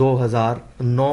2009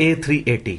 A380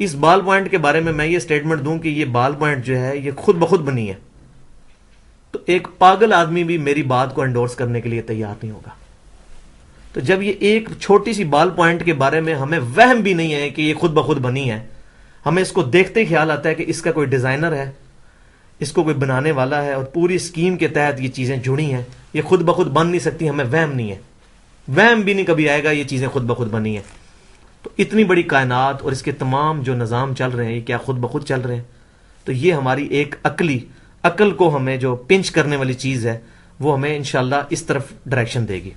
اس بال point کے بارے میں یہ سٹیٹمنٹ دوں کہ یہ بال پوائنٹ جو ہے یہ خود بخود بنی ہے، تو ایک پاگل آدمی بھی میری بات کو انڈورس کرنے کے لیے تیار نہیں ہوگا. تو جب یہ ایک چھوٹی سی بال پوائنٹ کے بارے میں ہمیں وہم بھی نہیں ہے کہ یہ خود بخود بنی ہے، ہمیں اس کو دیکھتے ہی خیال آتا ہے کہ اس کا کوئی ڈیزائنر ہے، اس کو کوئی بنانے والا ہے اور پوری اسکیم کے تحت یہ چیزیں جڑی ہیں، یہ خود بخود بن نہیں سکتی، ہمیں وہم نہیں ہے، وہم بھی نہیں کبھی آئے گا یہ چیزیں خود بخود بنی ہیں. تو اتنی بڑی کائنات اور اس کے تمام جو نظام چل رہے ہیں یہ کیا خود بخود چل رہے ہیں؟ تو یہ ہماری ایک عقل کو ہمیں جو پنچ کرنے والی چیز ہے وہ ہمیں انشاءاللہ اس طرف ڈائریکشن دے گی.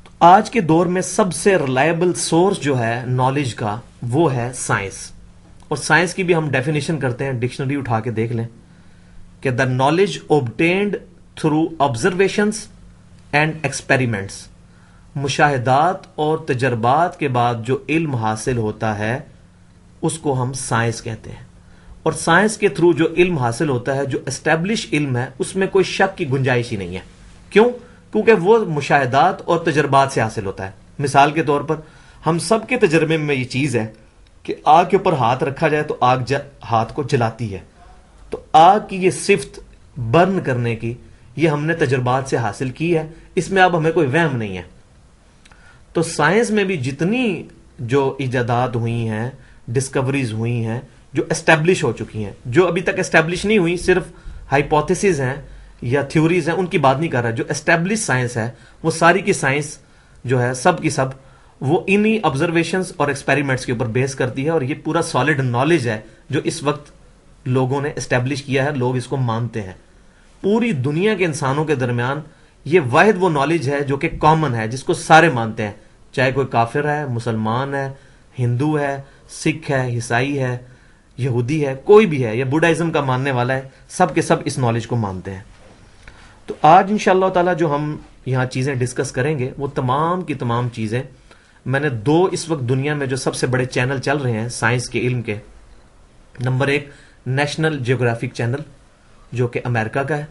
تو آج کے دور میں سب سے ریلائبل سورس جو ہے نالج کا وہ ہے سائنس. اور سائنس کی بھی ہم ڈیفینیشن کرتے ہیں، ڈکشنری اٹھا کے دیکھ لیں کہ the knowledge obtained through observations and experiments, مشاہدات اور تجربات کے بعد جو علم حاصل ہوتا ہے اس کو ہم سائنس کہتے ہیں. اور سائنس کے تھرو جو علم حاصل ہوتا ہے، جو اسٹیبلش علم ہے، اس میں کوئی شک کی گنجائش ہی نہیں ہے. کیوں؟ کیونکہ وہ مشاہدات اور تجربات سے حاصل ہوتا ہے. مثال کے طور پر ہم سب کے تجربے میں یہ چیز ہے کہ آگ کے اوپر ہاتھ رکھا جائے تو آگ ہاتھ کو جلاتی ہے. تو آگ کی یہ صفت برن کرنے کی یہ ہم نے تجربات سے حاصل کی ہے، اس میں اب ہمیں کوئی وہم نہیں ہے. تو سائنس میں بھی جتنی جو ایجادات ہوئی ہیں، ڈسکوریز ہوئی ہیں، جو اسٹیبلش ہو چکی ہیں، جو ابھی تک اسٹیبلش نہیں ہوئی، صرف ہائپوتھیسز ہیں یا تھیوریز ہیں، ان کی بات نہیں کر رہا. جو اسٹیبلش سائنس ہے وہ ساری کی سائنس جو ہے سب کی سب وہ انہی آبزرویشنز اور ایکسپیریمنٹس کے اوپر بیس کرتی ہے. اور یہ پورا سالڈ نالج ہے جو اس وقت لوگوں نے اسٹیبلش کیا ہے، لوگ اس کو مانتے ہیں. پوری دنیا کے انسانوں کے درمیان یہ واحد وہ نالج ہے جو کہ کامن ہے، جس کو سارے مانتے ہیں، چاہے کوئی کافر ہے، مسلمان ہے، ہندو ہے، سکھ ہے، عیسائی ہے، یہودی ہے، کوئی بھی ہے یا بودھازم کا ماننے والا ہے، سب کے سب اس نالج کو مانتے ہیں. تو آج انشاءاللہ تعالی جو ہم یہاں چیزیں ڈسکس کریں گے وہ تمام کی تمام چیزیں میں نے دو اس وقت دنیا میں جو سب سے بڑے چینل چل رہے ہیں سائنس کے علم کے، نمبر ایک نیشنل جیوگرافک چینل جو کہ امریکہ کا ہے،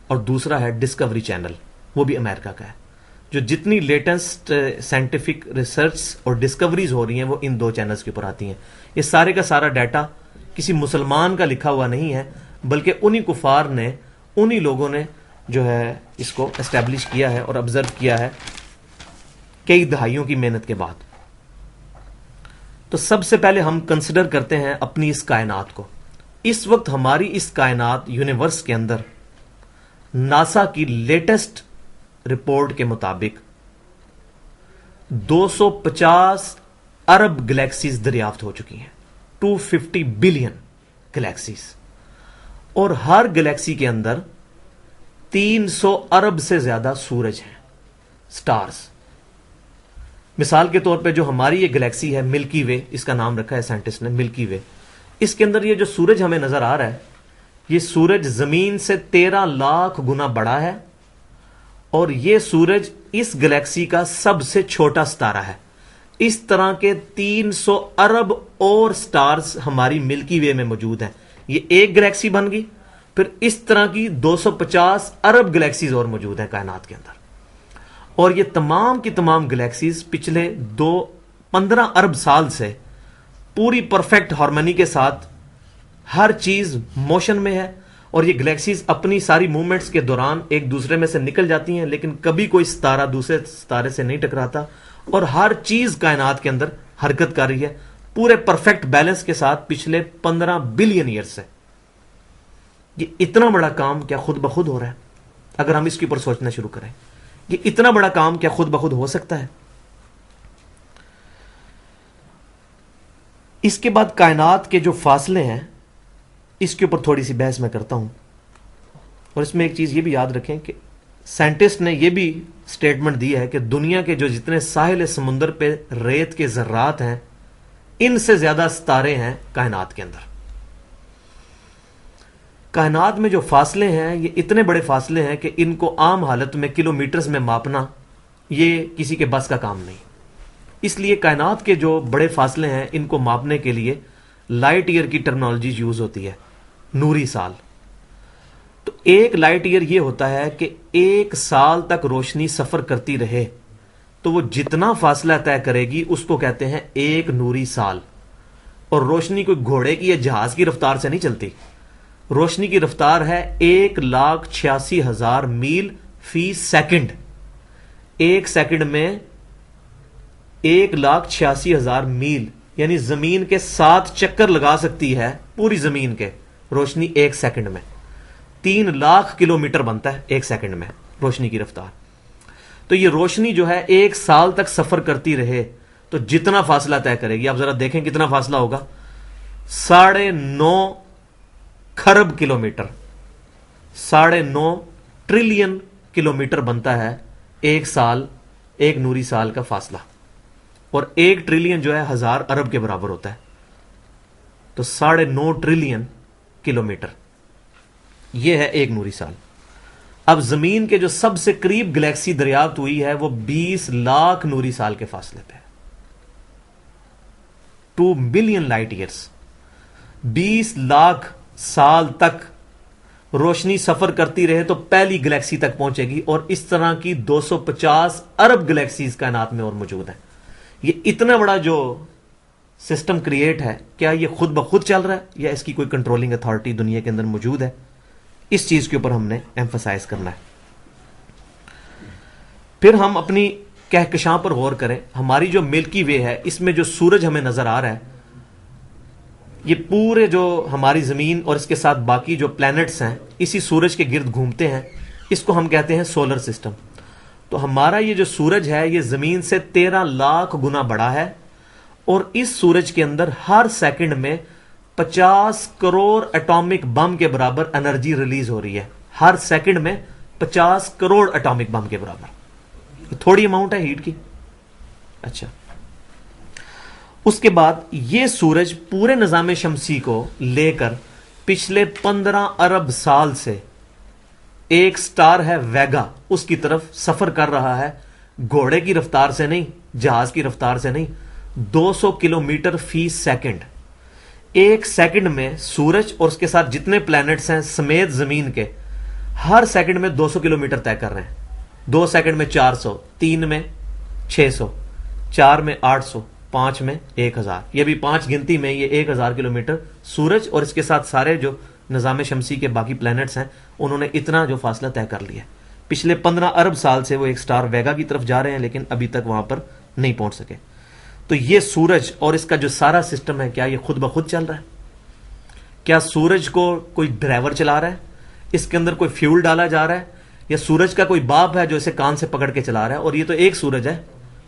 اور دوسرا ہے ڈسکوری چینل، وہ بھی امریکہ کا ہے. جو جتنی لیٹسٹ سائنٹیفک ریسرچ اور ڈسکوریز ہو رہی ہیں وہ ان دو چینلز کے اوپر آتی ہیں. یہ سارے کا سارا ڈیٹا کسی مسلمان کا لکھا ہوا نہیں ہے، بلکہ انہی کفار نے، انہی لوگوں نے جو ہے اس کو اسٹیبلش کیا ہے اور آبزرو کیا ہے کئی دہائیوں کی محنت کے بعد. تو سب سے پہلے ہم کنسیڈر کرتے ہیں اپنی اس کائنات کو. اس وقت ہماری اس کائنات یونیورس کے اندر ناسا کی لیٹسٹ رپورٹ کے مطابق 250 ارب گلیکسیز دریافت ہو چکی ہیں، 250 بلین گلیکسیز. اور ہر گلیکسی کے اندر 300 ارب سے زیادہ سورج ہیں، سٹارز. مثال کے طور پہ جو ہماری یہ گلیکسی ہے ملکی وے، اس کا نام رکھا ہے سائنٹسٹ نے ملکی وے، اس کے اندر یہ جو سورج ہمیں نظر آ رہا ہے یہ سورج زمین سے 13 لاکھ گنا بڑا ہے، اور یہ سورج اس گلیکسی کا سب سے چھوٹا ستارہ ہے. اس طرح کے 300 ارب اور سٹارز ہماری ملکی وے میں موجود ہیں. یہ ایک گلیکسی بن گئی، پھر اس طرح کی 250 ارب گلیکسیز اور موجود ہیں کائنات کے اندر. اور یہ تمام کی تمام گلیکسیز پچھلے 15 ارب سال سے پوری پرفیکٹ ہارمونی کے ساتھ ہر چیز موشن میں ہے. اور یہ گلیکسیز اپنی ساری موومنٹس کے دوران ایک دوسرے میں سے نکل جاتی ہیں، لیکن کبھی کوئی ستارہ دوسرے ستارے سے نہیں ٹکراتا، اور ہر چیز کائنات کے اندر حرکت کر رہی ہے پورے پرفیکٹ بیلنس کے ساتھ پچھلے 15 بلین ایئر سے. یہ اتنا بڑا کام کیا خود بخود ہو رہا ہے؟ اگر ہم اس کے اوپر سوچنا شروع کریں، یہ اتنا بڑا کام کیا خود بخود ہو سکتا ہے؟ اس کے بعد کائنات کے جو فاصلے ہیں اس کے اوپر تھوڑی سی بحث میں کرتا ہوں. اور اس میں ایک چیز یہ بھی یاد رکھیں کہ سائنٹسٹ نے یہ بھی سٹیٹمنٹ دی ہے کہ دنیا کے جو جتنے ساحل سمندر پہ ریت کے ذرات ہیں ان سے زیادہ ستارے ہیں کائنات کے اندر. کائنات میں جو فاصلے ہیں یہ اتنے بڑے فاصلے ہیں کہ ان کو عام حالت میں کلومیٹرز میں ماپنا یہ کسی کے بس کا کام نہیں. اس لیے کائنات کے جو بڑے فاصلے ہیں ان کو ماپنے کے لیے لائٹ ایئر کی ٹرمنالوجی یوز ہوتی ہے، نوری سال. تو ایک لائٹ ایئر یہ ہوتا ہے کہ 1 سال تک روشنی سفر کرتی رہے تو وہ جتنا فاصلہ طے کرے گی اس کو کہتے ہیں ایک نوری سال. اور روشنی کوئی گھوڑے کی یا جہاز کی رفتار سے نہیں چلتی. روشنی کی رفتار ہے 1,86,000 میل فی سیکنڈ. ایک سیکنڈ میں 1,86,000 میل یعنی زمین کے 7 چکر لگا سکتی ہے پوری زمین کے روشنی ایک سیکنڈ میں. 3,00,000 کلومیٹر بنتا ہے ایک سیکنڈ میں روشنی کی رفتار. تو یہ روشنی جو ہے ایک سال تک سفر کرتی رہے تو جتنا فاصلہ طے کرے گی, آپ ذرا دیکھیں کتنا فاصلہ ہوگا. 9.5 کھرب کلومیٹر, 9.5 ٹریلین کلومیٹر بنتا ہے ایک سال, ایک نوری سال کا فاصلہ. اور 1 ٹریلین جو ہے 1000 ارب کے برابر ہوتا ہے. تو 9.5 ٹریلین کلومیٹر یہ ہے ایک نوری سال. اب زمین کے جو سب سے قریب گلیکسی دریافت ہوئی ہے وہ 20 لاکھ نوری سال کے فاصلے پہ, 2 بلین لائٹ ایئرس. 20 لاکھ سال تک روشنی سفر کرتی رہے تو پہلی گلیکسی تک پہنچے گی, اور اس طرح کی 250 ارب گلیکسیز کائنات میں اور موجود ہیں. یہ اتنا بڑا جو سسٹم کریٹ ہے, کیا یہ خود بخود چل رہا ہے یا اس کی کوئی کنٹرولنگ اتھارٹی دنیا کے اندر موجود ہے؟ اس چیز کے اوپر ہم نے ایمفسائز کرنا ہے. پھر ہم اپنی کہکشاں پر غور کریں. ہماری جو ملکی وے ہے اس میں جو سورج ہمیں نظر آ رہا ہے, یہ پورے جو ہماری زمین اور اس کے ساتھ باقی جو پلینٹس ہیں اسی سورج کے گرد گھومتے ہیں. اس کو ہم کہتے ہیں سولر سسٹم. تو ہمارا یہ جو سورج ہے یہ زمین سے 13 لاکھ گنا بڑا ہے, اور اس سورج کے اندر ہر سیکنڈ میں 50 کروڑ اٹامک بم کے برابر انرجی ریلیز ہو رہی ہے. ہر سیکنڈ میں 50 کروڑ اٹامک بم کے برابر. تھوڑی اماؤنٹ ہے ہیٹ کی. اچھا, اس کے بعد یہ سورج پورے نظام شمسی کو لے کر پچھلے 15 ارب سال سے ایک سٹار ہے ویگا, اس کی طرف سفر کر رہا ہے. گھوڑے کی رفتار سے نہیں, جہاز کی رفتار سے نہیں, 200 کلومیٹر فی سیکنڈ. ایک سیکنڈ میں سورج اور اس کے ساتھ جتنے پلینٹس ہیں سمیت زمین کے ہر سیکنڈ میں 200 کلومیٹر طے کر رہے ہیں. 2 سیکنڈ میں 400, 3 میں 600, 4 میں 800, 5 میں 1000. یہ بھی 5 گنتی میں یہ 1000 کلومیٹر سورج اور اس کے ساتھ سارے جو نظام شمسی کے باقی پلینٹس ہیں انہوں نے اتنا جو فاصلہ طے کر لیا. پچھلے 15 ارب سال سے وہ ایک سٹار ویگا کی طرف جا رہے ہیں لیکن ابھی تک وہاں پر نہیں پہنچ سکے. تو یہ سورج اور اس کا جو سارا سسٹم ہے کیا یہ خود بخود چل رہا ہے؟ کیا سورج کو کوئی ڈرائیور چلا رہا ہے؟ اس کے اندر کوئی فیول ڈالا جا رہا ہے؟ یا سورج کا کوئی باپ ہے جو اسے کان سے پکڑ کے چلا رہا ہے؟ اور یہ تو ایک سورج ہے,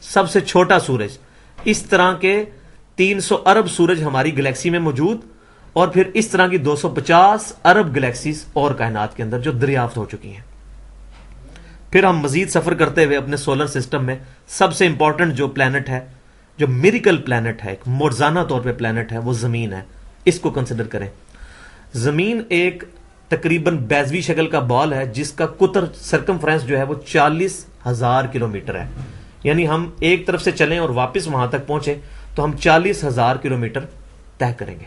سب سے چھوٹا سورج. اس طرح کے 300 ارب سورج ہماری گلیکسی میں موجود, اور پھر اس طرح کی 250 ارب گلیکسیز اور کائنات کے اندر جو دریافت ہو چکی ہیں. پھر ہم مزید سفر کرتے ہوئے اپنے سولر سسٹم میں سب سے امپورٹنٹ جو پلینٹ ہے, جو میریکل پلینٹ ہے, ایک موزانہ طور پہ پلینٹ ہے, وہ زمین ہے. اس کو کنسیڈر کریں. زمین ایک تقریباً بیضوی شکل کا بال ہے جس کا قطر سرکمفرنس جو ہے وہ 40,000 کلومیٹر ہے. یعنی ہم ایک طرف سے چلیں اور واپس وہاں تک پہنچے تو ہم 40,000 کلومیٹر طے کریں گے.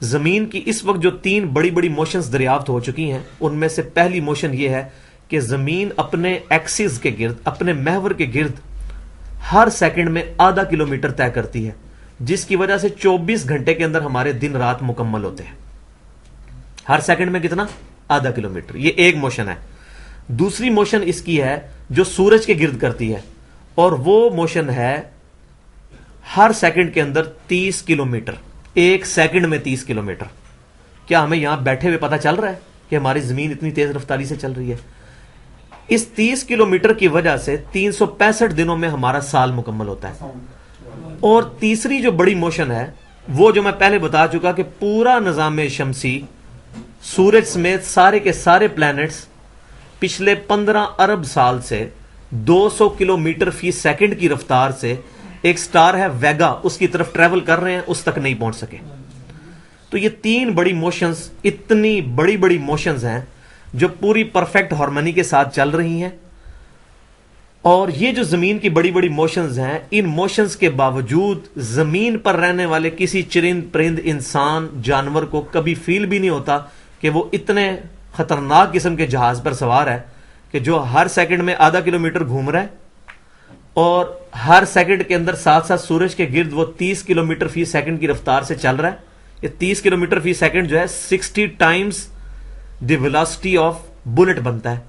زمین کی اس وقت جو 3 بڑی بڑی موشنز دریافت ہو چکی ہیں ان میں سے پہلی موشن یہ ہے کہ زمین اپنے ایکسس کے گرد, اپنے محور کے گرد ہر سیکنڈ میں ½ کلومیٹر طے کرتی ہے, جس کی وجہ سے 24 گھنٹے کے اندر ہمارے دن رات مکمل ہوتے ہیں. ہر سیکنڈ میں کتنا؟ ½ کلومیٹر. یہ ایک موشن ہے. دوسری موشن اس کی ہے جو سورج کے گرد کرتی ہے, اور وہ موشن ہے ہر سیکنڈ کے اندر 30 کلومیٹر. ایک سیکنڈ میں 30 کلومیٹر. کیا ہمیں یہاں بیٹھے ہوئے پتا چل رہا ہے کہ ہماری زمین اتنی تیز رفتاری سے چل رہی ہے؟ اس 30 کلومیٹر کی وجہ سے 365 دنوں میں ہمارا سال مکمل ہوتا ہے. اور تیسری جو بڑی موشن ہے وہ جو میں پہلے بتا چکا کہ پورا نظام شمسی سورج سمیت سارے کے سارے پلینٹس پچھلے 15 ارب سال سے 200 کلومیٹر فی سیکنڈ کی رفتار سے ایک سٹار ہے ویگا, اس کی طرف ٹریول کر رہے ہیں, اس تک نہیں پہنچ سکے. تو یہ 3 بڑی موشنز اتنی بڑی بڑی موشنز ہیں جو پوری پرفیکٹ ہارمونی کے ساتھ چل رہی ہیں. اور یہ جو زمین کی بڑی بڑی موشنز ہیں, ان موشنز کے باوجود زمین پر رہنے والے کسی چرند پرند انسان جانور کو کبھی فیل بھی نہیں ہوتا کہ وہ اتنے خطرناک قسم کے جہاز پر سوار ہے کہ جو ہر سیکنڈ میں ½ کلومیٹر گھوم رہا ہے, اور ہر سیکنڈ کے اندر ساتھ ساتھ سورج کے گرد وہ 30 کلومیٹر فی سیکنڈ کی رفتار سے چل رہا ہے. یہ 30 کلومیٹر فی سیکنڈ جو ہے 60 times the velocity of bullet بنتا ہے.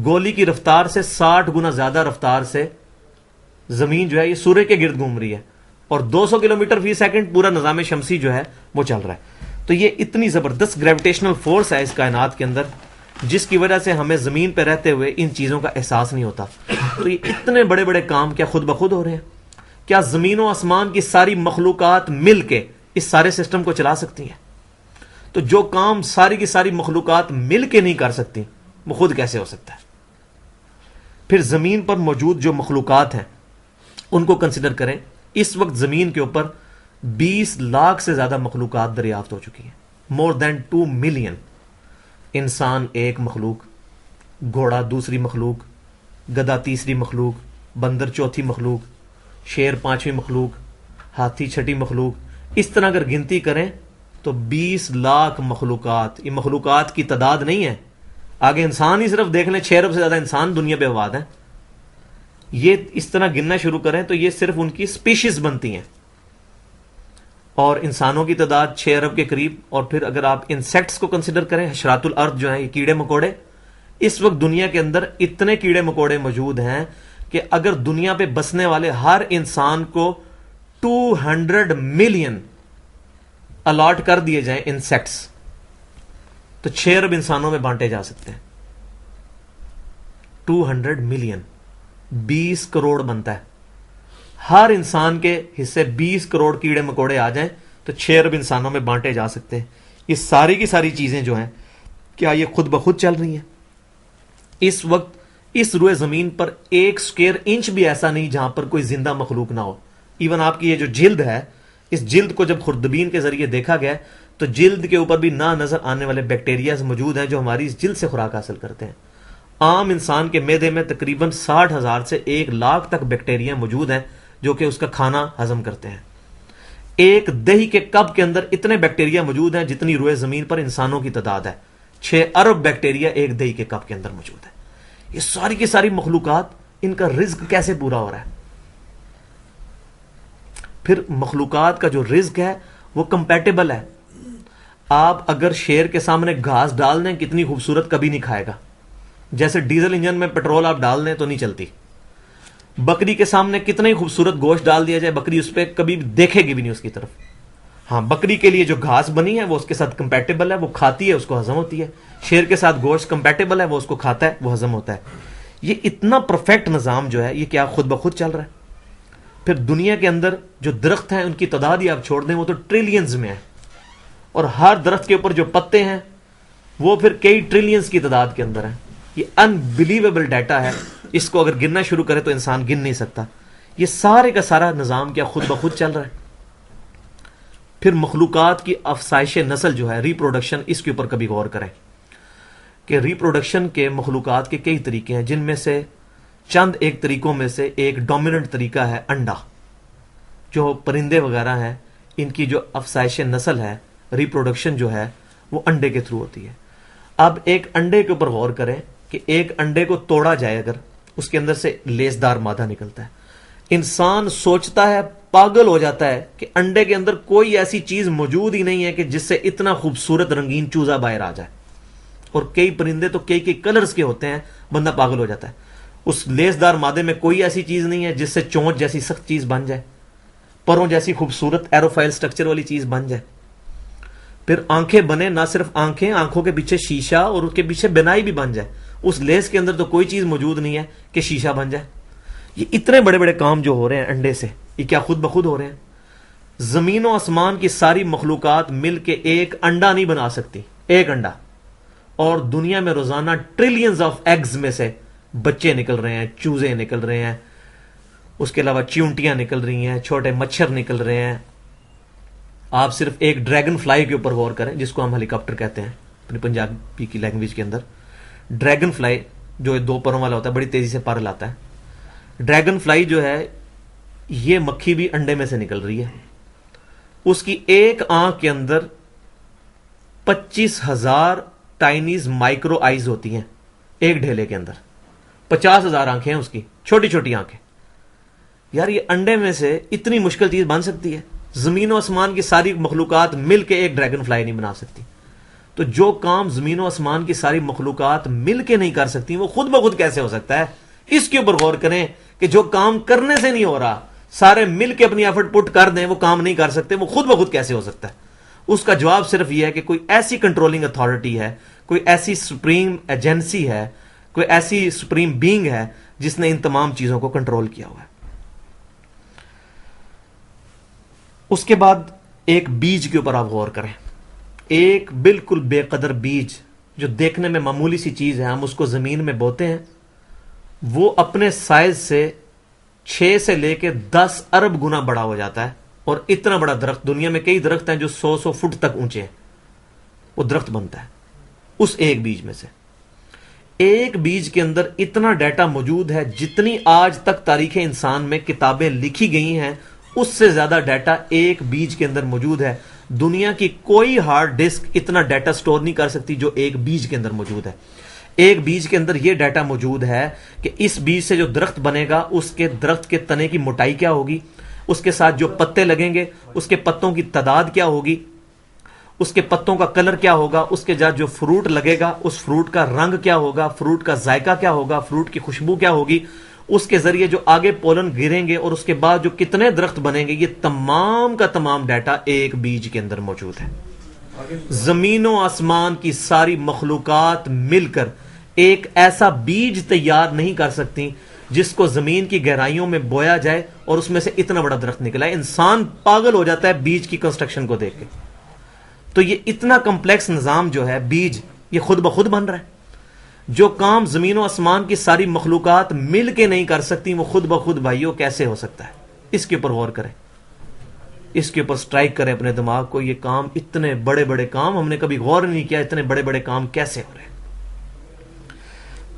گولی کی رفتار سے 60 گنا زیادہ رفتار سے زمین جو ہے یہ سورج کے گرد گھوم رہی ہے, اور 200 کلومیٹر فی سیکنڈ پورا نظام شمسی جو ہے وہ چل رہا ہے. تو یہ اتنی زبردست گریویٹیشنل فورس ہے اس کائنات کے اندر, جس کی وجہ سے ہمیں زمین پہ رہتے ہوئے ان چیزوں کا احساس نہیں ہوتا. تو یہ اتنے بڑے بڑے کام کیا خود بخود ہو رہے ہیں؟ کیا زمین و آسمان کی ساری مخلوقات مل کے اس سارے سسٹم کو چلا سکتی ہیں؟ تو جو کام ساری کی ساری مخلوقات مل کے نہیں کر سکتی, وہ خود کیسے ہو سکتا ہے؟ پھر زمین پر موجود جو مخلوقات ہیں ان کو کنسیڈر کریں. اس وقت زمین کے اوپر 20 لاکھ سے زیادہ مخلوقات دریافت ہو چکی ہیں. مور دین 2 ملین. انسان ایک مخلوق, گھوڑا دوسری مخلوق, گدھا تیسری مخلوق, بندر چوتھی مخلوق, شیر پانچویں مخلوق, ہاتھی چھٹی مخلوق. اس طرح اگر گنتی کریں تو 20 لاکھ مخلوقات. یہ مخلوقات کی تعداد نہیں ہے. آگے انسان ہی صرف دیکھ لیں 6 ارب سے زیادہ انسان دنیا پہ آباد ہیں. یہ اس طرح گننا شروع کریں تو یہ صرف ان کی سپیشیز بنتی ہیں, اور انسانوں کی تعداد 6 ارب کے قریب. اور پھر اگر آپ انسیکٹس کو کنسیڈر کریں, حشرات الارض جو ہیں یہ کیڑے مکوڑے, اس وقت دنیا کے اندر اتنے کیڑے مکوڑے موجود ہیں کہ اگر دنیا پہ بسنے والے ہر انسان کو 200 ملین الاٹ کر دیے جائیں انسیکٹس, تو 6 ارب انسانوں میں بانٹے جا سکتے ہیں. 200 ملین 20 کروڑ بنتا ہے. ہر انسان کے حصے 20 کروڑ کیڑے مکوڑے آ جائیں تو 6 ارب انسانوں میں بانٹے جا سکتے ہیں. یہ ساری کی ساری چیزیں جو ہیں کیا یہ خود بخود چل رہی ہیں؟ اس وقت اس روئے زمین پر 1 اسکوائر انچ بھی ایسا نہیں جہاں پر کوئی زندہ مخلوق نہ ہو. ایون آپ کی یہ جو جلد ہے, اس جلد کو جب خوردبین کے ذریعے دیکھا گیا تو جلد کے اوپر بھی نہ نظر آنے والے بیکٹیریاز موجود ہیں جو ہماری اس جلد سے خوراک حاصل کرتے ہیں. عام انسان کے معدے میں تقریباً 60,000 سے 1 لاکھ تک بیکٹیریا موجود ہیں جو کہ اس کا کھانا ہضم کرتے ہیں. ایک دہی کے کپ کے اندر اتنے بیکٹیریا موجود ہیں جتنی روئے زمین پر انسانوں کی تعداد ہے. 6 ارب بیکٹیریا ایک دہی کے کپ کے اندر موجود ہے. یہ ساری کی ساری مخلوقات, ان کا رزق کیسے پورا ہو رہا ہے؟ پھر مخلوقات کا جو رزق ہے وہ کمپیٹیبل ہے. آپ اگر شیر کے سامنے گھاس ڈال دیں کتنی خوبصورت, کبھی نہیں کھائے گا. جیسے ڈیزل انجن میں پیٹرول آپ ڈال دیں تو نہیں چلتی. بکری کے سامنے کتنا ہی خوبصورت گوشت ڈال دیا جائے, بکری اس پہ کبھی دیکھے گی بھی نہیں اس کی طرف. ہاں, بکری کے لیے جو گھاس بنی ہے وہ اس کے ساتھ کمپیٹیبل ہے, وہ کھاتی ہے, اس کو ہضم ہوتی ہے. شیر کے ساتھ گوشت کمپیٹیبل ہے, وہ اس کو کھاتا ہے, وہ ہضم ہوتا ہے. یہ اتنا پرفیکٹ نظام جو ہے یہ کیا خود بخود چل رہا ہے؟ پھر دنیا کے اندر جو درخت ہیں ان کی تعداد ہی آپ چھوڑ دیں وہ تو ٹریلینز میں ہے, اور ہر درخت کے اوپر جو پتے ہیں وہ پھر کئی ٹریلینز کی تعداد کے اندر ہیں. یہ انبلیویبل ڈیٹا ہے, اس کو اگر گننا شروع کرے تو انسان گن نہیں سکتا. یہ سارے کا سارا نظام کیا خود بخود چل رہا ہے؟ پھر مخلوقات کی افزائش نسل جو ہے, ریپروڈکشن, اس کے اوپر کبھی غور کریں کہ ریپروڈکشن کے مخلوقات کے کئی طریقے ہیں, جن میں سے چند ایک طریقوں میں سے ایک ڈومیننٹ طریقہ ہے انڈا. جو پرندے وغیرہ ہیں ان کی جو افزائش نسل ہے, ریپروڈکشن جو ہے وہ انڈے کے تھرو ہوتی ہے. اب ایک انڈے کے اوپر غور کریں کہ ایک انڈے کو توڑا جائے اگر, اس کے اندر سے لیسدار مادہ نکلتا ہے. انسان سوچتا ہے, پاگل ہو جاتا ہے کہ انڈے کے اندر کوئی ایسی چیز موجود ہی نہیں ہے کہ جس سے اتنا خوبصورت رنگین چوزا باہر آ جائے. اور کئی پرندے تو کئی کئی کلرز کے ہوتے ہیں, بندہ پاگل ہو جاتا ہے. اس لیسدار مادے میں کوئی ایسی چیز نہیں ہے جس سے چونچ جیسی سخت چیز بن جائے, پروں جیسی خوبصورت ایروفائل سٹرکچر والی چیز بن جائے. پھر آنکھیں بنے, نہ صرف آنکھیں, آنکھوں کے پیچھے شیشہ اور اس کے پیچھے بنائی بھی بن جائے. اس لیس کے اندر تو کوئی چیز موجود نہیں ہے کہ شیشہ بن جائے. یہ اتنے بڑے بڑے کام جو ہو رہے ہیں انڈے سے, یہ کیا خود بخود ہو رہے ہیں؟ زمین و آسمان کی ساری مخلوقات مل کے ایک انڈا نہیں بنا سکتی, ایک انڈا. اور دنیا میں روزانہ ٹریلینز آف ایگز میں سے بچے نکل رہے ہیں, چوزے نکل رہے ہیں, اس کے علاوہ چیونٹیاں نکل رہی ہیں, چھوٹے مچھر نکل رہے ہیں. آپ صرف ایک ڈریگن فلائی کے اوپر غور کریں, جس کو ہم ہیلی کاپٹر کہتے ہیں اپنی پنجابی کی لینگویج کے اندر. ڈریگن فلائی جو 2 پروں والا ہوتا ہے, بڑی تیزی سے پر لاتا ہے. ڈریگن فلائی جو ہے یہ مکھی بھی انڈے میں سے نکل رہی ہے. اس کی ایک آنکھ کے اندر 25,000 ٹائنیز مائکرو آئیز ہوتی ہیں ایک ڈھیلے کے اندر. 50,000 آنکھیں ہیں اس کی, چھوٹی چھوٹی آنکھیں. یار یہ انڈے میں سے اتنی مشکل چیز بن سکتی ہے؟ زمین و آسمان کی ساری مخلوقات مل کے ایک ڈریگن فلائی نہیں بنا سکتی، تو جو کام زمین و آسمان کی ساری مخلوقات مل کے نہیں کر سکتی وہ خود بخود کیسے ہو سکتا ہے؟ اس کے اوپر غور کریں کہ جو کام کرنے سے نہیں ہو رہا، سارے مل کے اپنی ایفرٹ پٹ کر دیں، وہ کام نہیں کر سکتے، وہ خود بخود کیسے ہو سکتا ہے؟ اس کا جواب صرف یہ ہے کہ کوئی ایسی کنٹرولنگ اتھارٹی ہے، کوئی ایسی سپریم ایجنسی ہے، کوئی ایسی سپریم بینگ ہے جس نے ان تمام چیزوں کو کنٹرول کیا ہوا ہے۔ اس کے بعد ایک بیج کے اوپر آپ غور کریں، ایک بالکل بے قدر بیج جو دیکھنے میں معمولی سی چیز ہے، ہم اس کو زمین میں بوتے ہیں، وہ اپنے سائز سے 6 سے لے کے 10 ارب گنا بڑا ہو جاتا ہے، اور اتنا بڑا درخت، دنیا میں کئی درخت ہیں جو 100 فٹ تک اونچے ہیں، وہ درخت بنتا ہے اس ایک بیج میں سے۔ ایک بیج کے اندر اتنا ڈیٹا موجود ہے، جتنی آج تک تاریخ انسان میں کتابیں لکھی گئی ہیں اس سے زیادہ ڈیٹا ایک بیج کے اندر موجود ہے۔ دنیا کی کوئی ہارڈ ڈسک اتنا ڈیٹا سٹور نہیں کر سکتی جو ایک بیج کے اندر موجود ہے۔ ایک بیج کے اندر یہ ڈیٹا موجود ہے کہ اس بیج سے جو درخت بنے گا اس کے درخت کے تنے کی موٹائی کیا ہوگی، اس کے ساتھ جو پتے لگیں گے اس کے پتوں کی تعداد کیا ہوگی، اس کے پتوں کا کلر کیا ہوگا، اس کے ساتھ جو فروٹ لگے گا اس فروٹ کا رنگ کیا ہوگا، فروٹ کا ذائقہ کیا ہوگا، فروٹ کی خوشبو کیا ہوگی، اس کے ذریعے جو آگے پولن گریں گے اور اس کے بعد جو کتنے درخت بنیں گے، یہ تمام کا تمام ڈیٹا ایک بیج کے اندر موجود ہے۔ زمین و آسمان کی ساری مخلوقات مل کر ایک ایسا بیج تیار نہیں کر سکتی جس کو زمین کی گہرائیوں میں بویا جائے اور اس میں سے اتنا بڑا درخت نکلا ہے۔ انسان پاگل ہو جاتا ہے بیج کی کنسٹرکشن کو دیکھ کے۔ تو یہ اتنا کمپلیکس نظام جو ہے بیج، یہ خود بخود بن رہا ہے۔ جو کام زمین و آسمان کی ساری مخلوقات مل کے نہیں کر سکتی وہ خود بخود بھائیوں کیسے ہو سکتا ہے؟ اس کے اوپر غور کریں، اس کے اوپر سٹرائک کریں اپنے دماغ کو۔ یہ کام، اتنے بڑے بڑے کام ہم نے کبھی غور نہیں کیا، اتنے بڑے بڑے کام کیسے ہو رہے ہیں؟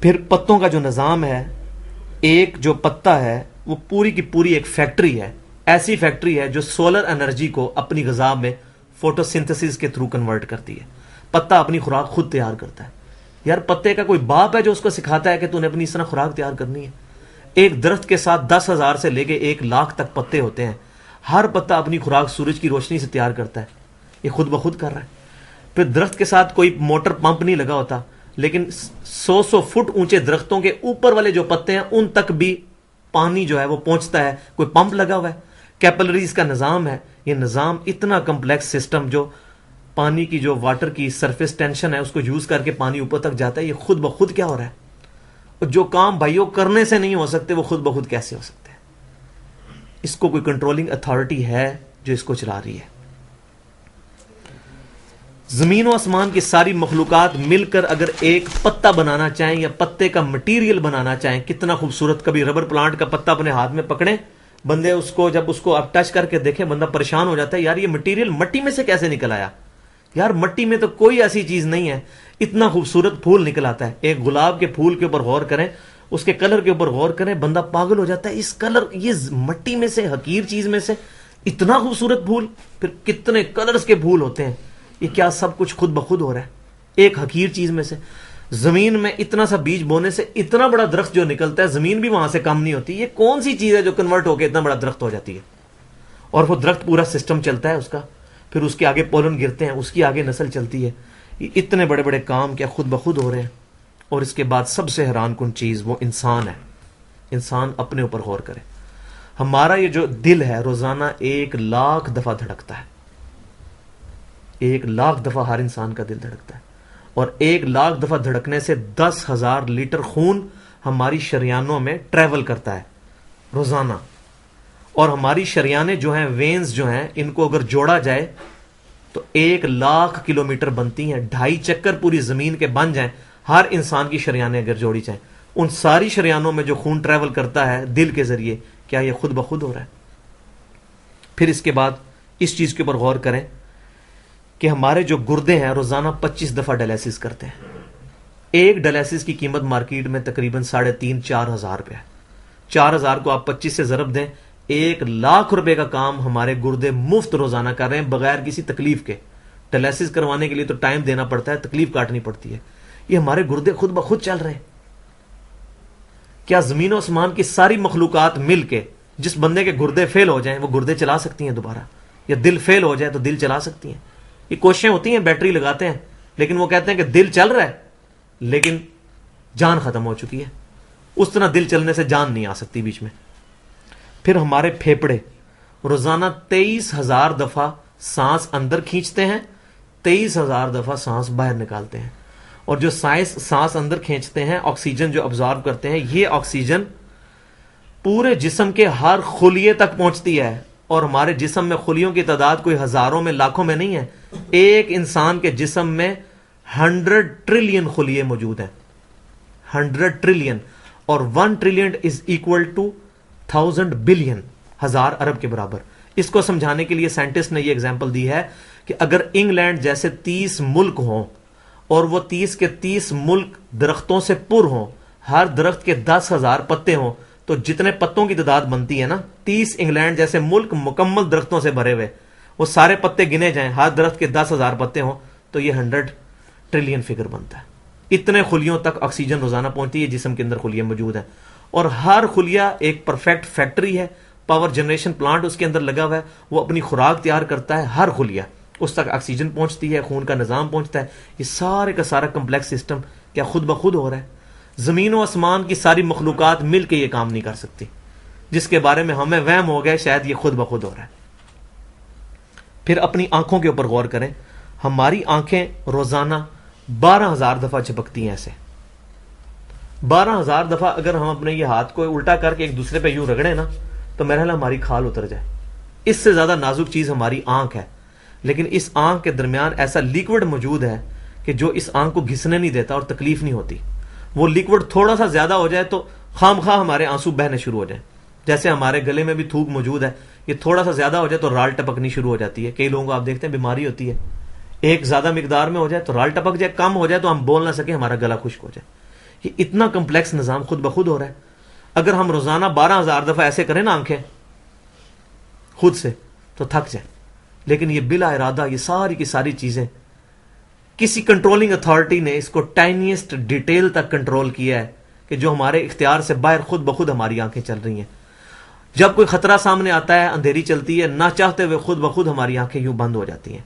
پھر پتوں کا جو نظام ہے، ایک جو پتا ہے وہ پوری کی پوری ایک فیکٹری ہے، ایسی فیکٹری ہے جو سولر انرجی کو اپنی غذا میں فوٹو سنتھسس کے تھرو کنورٹ کرتی ہے۔ پتا اپنی خوراک خود تیار کرتا ہے۔ یار پتے کا کوئی باپ ہے جو اس کو سکھاتا ہے کہ تو نے اپنی اس طرح خوراک تیار کرنی ہے؟ ایک درخت کے ساتھ 10,000 سے لے کے 1,00,000 تک پتے ہوتے ہیں، ہر پتا اپنی خوراک سورج کی روشنی سے تیار کرتا ہے، یہ خود بخود کر رہا ہے۔ پھر درخت کے ساتھ کوئی موٹر پمپ نہیں لگا ہوتا، لیکن 100 فٹ اونچے درختوں کے اوپر والے جو پتے ہیں ان تک بھی پانی جو ہے وہ پہنچتا ہے، کوئی پمپ لگا ہوا ہے، کیپلریز کا نظام ہے۔ یہ نظام اتنا کمپلیکس سسٹم جو پانی کی جو واٹر کی سرفیس ٹینشن ہے اس کو یوز کر کے پانی اوپر تک جاتا ہے، یہ خود بخود کیا ہو رہا ہے؟ اور جو کام بھائیوں کرنے سے نہیں ہو سکتے وہ خود بخود کیسے ہو سکتے ہیں؟ اس کو کوئی کنٹرولنگ اتھارٹی ہے جو اس کو چلا رہی ہے۔ زمین و آسمان کی ساری مخلوقات مل کر اگر ایک پتا بنانا چاہیں یا پتے کا مٹیریل بنانا چاہیں، کتنا خوبصورت، کبھی ربر پلانٹ کا پتا اپنے ہاتھ میں پکڑیں بندے، اس کو جب اس کو آپ ٹچ کر کے دیکھیں بندہ پریشان ہو جاتا ہے، یار یہ مٹیریل مٹی میں سے کیسے نکل آیا؟ یار مٹی میں تو کوئی ایسی چیز نہیں ہے، اتنا خوبصورت پھول نکل آتا ہے۔ ایک گلاب کے پھول کے اوپر غور کریں، اس کے کلر کے اوپر غور کریں، بندہ پاگل ہو جاتا ہے، اس کلر، یہ مٹی میں سے، حقیر چیز میں سے اتنا خوبصورت پھول، پھر کتنے کلرز کے پھول ہوتے ہیں، یہ کیا سب کچھ خود بخود ہو رہا ہے ایک حقیر چیز میں سے؟ زمین میں اتنا سا بیج بونے سے اتنا بڑا درخت جو نکلتا ہے، زمین بھی وہاں سے کم نہیں ہوتی۔ یہ کون سی چیز ہے جو کنورٹ ہو کے اتنا بڑا درخت ہو جاتی ہے؟ اور وہ درخت پورا سسٹم چلتا ہے اس کا، پھر اس کے آگے پولن گرتے ہیں، اس کی آگے نسل چلتی ہے۔ یہ اتنے بڑے بڑے کام کیا خود بخود ہو رہے ہیں؟ اور اس کے بعد سب سے حیران کن چیز وہ انسان ہے۔ انسان اپنے اوپر غور کرے، ہمارا یہ جو دل ہے روزانہ 1,00,000 دفعہ دھڑکتا ہے، 1,00,000 دفعہ ہر انسان کا دل دھڑکتا ہے، اور 1,00,000 دفعہ دھڑکنے سے 10,000 لیٹر خون ہماری شریانوں میں ٹریول کرتا ہے روزانہ۔ اور ہماری شریانیں جو ہیں، وینز جو ہیں، ان کو اگر جوڑا جائے تو 1,00,000 کلومیٹر بنتی ہیں۔ 2.5 چکر پوری زمین کے بن جائیں ہر انسان کی شریانیں اگر جوڑی جائیں، ان ساری شریانوں میں جو خون ٹریول کرتا ہے دل کے ذریعے، کیا یہ خود بخود ہو رہا ہے؟ پھر اس کے بعد اس چیز کے اوپر غور کریں کہ ہمارے جو گردے ہیں روزانہ 25 دفعہ ڈائلیسس کرتے ہیں۔ ایک ڈائلیسس کی قیمت مارکیٹ میں تقریباً 3,500-4 ہزار روپے ہے۔ 4,000 کو آپ 25 سے ضرب دیں، 1,00,000 روپے کا کام ہمارے گردے مفت روزانہ کر رہے ہیں بغیر کسی تکلیف کے۔ ڈائلیسس کروانے کے لیے تو ٹائم دینا پڑتا ہے، تکلیف کاٹنی پڑتی ہے، یہ ہمارے گردے خود بخود چل رہے ہیں۔ کیا زمین و آسمان کی ساری مخلوقات مل کے جس بندے کے گردے فیل ہو جائیں وہ گردے چلا سکتی ہیں دوبارہ، یا دل فیل ہو جائے تو دل چلا سکتی ہیں. یہ کوششیں ہوتی ہیں، بیٹری لگاتے ہیں، لیکن وہ کہتے ہیں کہ دل چل رہا ہے لیکن جان ختم ہو چکی ہے. اس طرح دل چلنے سے جان نہیں آ سکتی بیچ میں. پھر ہمارے پھیپڑے روزانہ 23,000 دفعہ سانس اندر کھینچتے ہیں، 23,000 دفعہ سانس باہر نکالتے ہیں. اور جو سانس اندر کھینچتے ہیں، آکسیجن جو ابزارو کرتے ہیں، یہ آکسیجن پورے جسم کے ہر خلیے تک پہنچتی ہے. اور ہمارے جسم میں خلیوں کی تعداد کوئی ہزاروں میں لاکھوں میں نہیں ہے. ایک انسان کے جسم میں 100 ٹریلین خلیے موجود ہیں، 100 ٹریلین. اور 1 trillion is equal to 1000 billion, 1000 ارب کے برابر. اس کو سمجھانے کے لیے سائنٹسٹ نے یہ ایگزامپل دی ہے کہ اگر انگلینڈ جیسے 30 ملک ہوں اور وہ 30 کے 30 ملک درختوں سے پر ہوں، ہر درخت کے 10,000 پتے ہوں، تو جتنے پتوں کی تعداد بنتی ہے نا، 30 انگلینڈ جیسے ملک مکمل درختوں سے بھرے ہوئے، وہ سارے پتے گنے جائیں، ہر درخت کے 10,000 پتے ہوں، تو یہ 100 ٹریلین فگر بنتا ہے. اتنے خلیوں تک آکسیجن روزانہ پہنچتی ہے. جسم کے اندر خلیے موجود ہیں، اور ہر خلیہ ایک پرفیکٹ فیکٹری ہے، پاور جنریشن پلانٹ اس کے اندر لگا ہوا ہے. وہ اپنی خوراک تیار کرتا ہے، ہر خلیہ اس تک آکسیجن پہنچتی ہے، خون کا نظام پہنچتا ہے. یہ سارے کا سارا کمپلیکس سسٹم کیا خود بخود ہو رہا ہے؟ زمین و آسمان کی ساری مخلوقات مل کے یہ کام نہیں کر سکتی، جس کے بارے میں ہمیں وہم ہو گیا شاید یہ خود بخود ہو رہا ہے. پھر اپنی آنکھوں کے اوپر غور کریں. ہماری آنکھیں روزانہ 12,000 دفعہ جھپکتی ہیں. ایسے 12,000 دفعہ اگر ہم اپنے یہ ہاتھ کو الٹا کر کے ایک دوسرے پہ یوں رگڑیں نا، تو میرا خیال ہماری کھال اتر جائے. اس سے زیادہ نازک چیز ہماری آنکھ ہے. لیکن اس آنکھ کے درمیان ایسا لیکوڈ موجود ہے کہ جو اس آنکھ کو گھسنے نہیں دیتا اور تکلیف نہیں ہوتی. وہ لیکوڈ تھوڑا سا زیادہ ہو جائے تو خام خواہ ہمارے آنسو بہنے شروع ہو جائیں. جیسے ہمارے گلے میں بھی تھوک موجود ہے، یہ تھوڑا سا زیادہ ہو جائے تو رال ٹپکنی شروع ہو جاتی ہے. کئی لوگوں کو آپ دیکھتے ہیں بیماری ہوتی ہے، ایک زیادہ مقدار میں ہو جائے تو رال ٹپک جائے، کم ہو جائے تو ہم بول نہ سکیں، ہمارا گلا خشک ہو جائے. یہ اتنا کمپلیکس نظام خود بخود ہو رہا ہے. اگر ہم روزانہ 12,000 دفعہ ایسے کریں نا آنکھیں خود سے، تو تھک جائیں. لیکن یہ بلا ارادہ یہ ساری کی ساری چیزیں کسی کنٹرولنگ اتھارٹی نے اس کو ٹائنیسٹ ڈیٹیل تک کنٹرول کیا ہے کہ جو ہمارے اختیار سے باہر خود بخود ہماری آنکھیں چل رہی ہیں. جب کوئی خطرہ سامنے آتا ہے، اندھیری چلتی ہے، نہ چاہتے ہوئے خود بخود ہماری آنکھیں یوں بند ہو جاتی ہیں.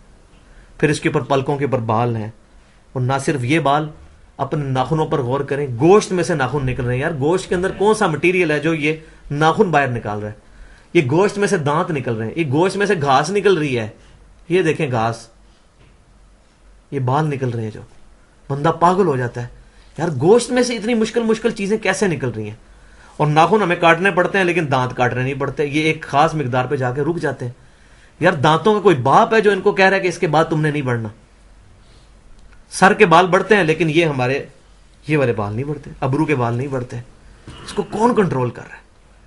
پھر اس کے اوپر پلکوں کے اوپر بال ہیں، اور نہ صرف یہ بال، اپنے ناخنوں پر غور کریں. گوشت میں سے ناخن نکل رہے ہیں. یار گوشت کے اندر کون سا مٹیریل ہے جو یہ ناخن باہر نکال رہا ہے؟ یہ گوشت میں سے دانت نکل رہے ہیں، یہ گوشت میں سے گھاس نکل رہی ہے. یہ دیکھیں گھاس، یہ بال نکل رہے ہیں. جو بندہ پاگل ہو جاتا ہے، یار گوشت میں سے اتنی مشکل چیزیں کیسے نکل رہی ہیں؟ اور ناخن ہمیں کاٹنے پڑتے ہیں لیکن دانت کاٹنے نہیں پڑتے. یہ ایک خاص مقدار پہ جا کے رک جاتے ہیں. یار دانتوں کا کوئی باپ ہے جو ان کو کہہ رہا ہے کہ اس کے بعد تم نے نہیں بڑھنا؟ سر کے بال بڑھتے ہیں لیکن یہ ہمارے یہ والے بال نہیں بڑھتے، ابرو کے بال نہیں بڑھتے. اس کو کون کنٹرول کر رہا ہے؟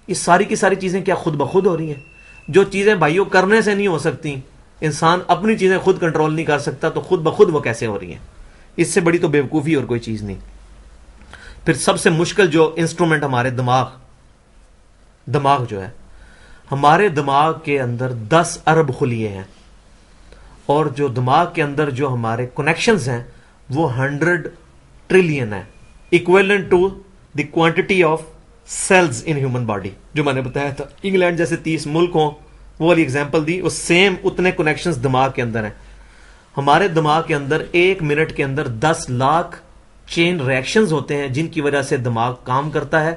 یہ ساری کی ساری چیزیں کیا خود بخود ہو رہی ہیں؟ جو چیزیں بھائیوں کرنے سے نہیں ہو سکتی، انسان اپنی چیزیں خود کنٹرول نہیں کر سکتا، تو خود بخود وہ کیسے ہو رہی ہیں؟ اس سے بڑی تو بیوقوفی اور کوئی چیز نہیں. پھر سب سے مشکل جو انسٹرومنٹ ہمارے دماغ جو ہے، ہمارے دماغ کے اندر 10 ارب خلیے ہیں، اور جو دماغ کے اندر جو ہمارے کنیکشنز ہیں وہ 100 ٹریلین ہے، equivalent to the quantity of cells in human body. جو میں نے بتایا تھا انگلینڈ جیسے 30 ملک ہوں، وہ والی ایگزامپل دی، وہ سیم اتنے کنیکشنز دماغ کے اندر ہیں. ہمارے دماغ کے اندر 1 منٹ کے اندر 10 لاکھ چین ریئیکشنز ہوتے ہیں جن کی وجہ سے دماغ کام کرتا ہے.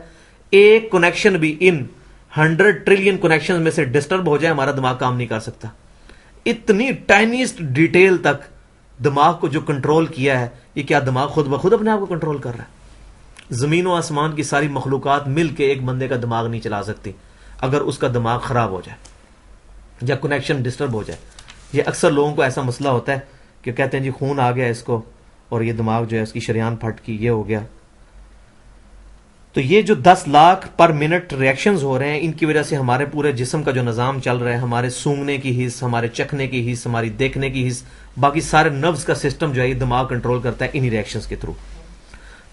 ایک کنیکشن بھی ان 100 ٹریلین کنیکشن میں سے ڈسٹرب ہو جائے، ہمارا دماغ کام نہیں کر سکتا. اتنی ٹائنیسٹ ڈیٹیل تک دماغ کو جو کنٹرول کیا ہے، یہ کیا دماغ خود بخود اپنے آپ کو کنٹرول کر رہا ہے؟ زمین و آسمان کی ساری مخلوقات مل کے ایک بندے کا دماغ نہیں چلا سکتی اگر اس کا دماغ خراب ہو جائے یا کنیکشن ڈسٹرب ہو جائے. یہ اکثر لوگوں کو ایسا مسئلہ ہوتا ہے کہ کہتے ہیں جی خون آ گیا اس کو، اور یہ دماغ جو ہے اس کی شریان پھٹ کی، یہ ہو گیا. تو یہ جو 10 لاکھ پر منٹ ریئیکشنز ہو رہے ہیں، ان کی وجہ سے ہمارے پورے جسم کا جو نظام چل رہا ہے، ہمارے سونگنے کی حص، ہمارے چکھنے کی حص، ہماری دیکھنے کی حص، باقی سارے نروز کا سسٹم جو ہے یہ دماغ کنٹرول کرتا ہے انہی ریئیکشنز کے تھرو.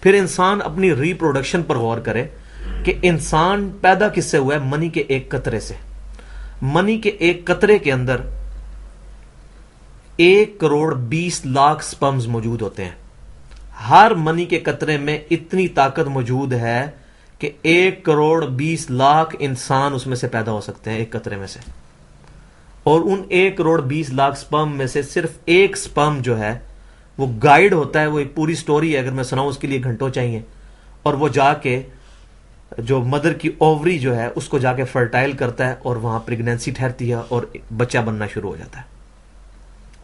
پھر انسان اپنی ری پروڈکشن پر غور کرے کہ انسان پیدا کس سے ہوا ہے؟ منی کے ایک قطرے سے. منی کے ایک قطرے کے اندر 1,20,00,000 سپرمز موجود ہوتے ہیں. ہر منی کے قطرے میں اتنی طاقت موجود ہے کہ 1,20,00,000 انسان اس میں سے پیدا ہو سکتے ہیں ایک قطرے میں سے، اور ان 1,20,00,000 سپرم میں سے صرف ایک سپرم جو ہے وہ گائیڈ ہوتا ہے. وہ ایک پوری سٹوری ہے، اگر میں سناؤں اس کے لیے گھنٹوں چاہیے. اور وہ جا کے جو مدر کی اووری جو ہے اس کو جا کے فرٹائل کرتا ہے، اور وہاں پریگنینسی ٹھہرتی ہے اور بچہ بننا شروع ہو جاتا ہے.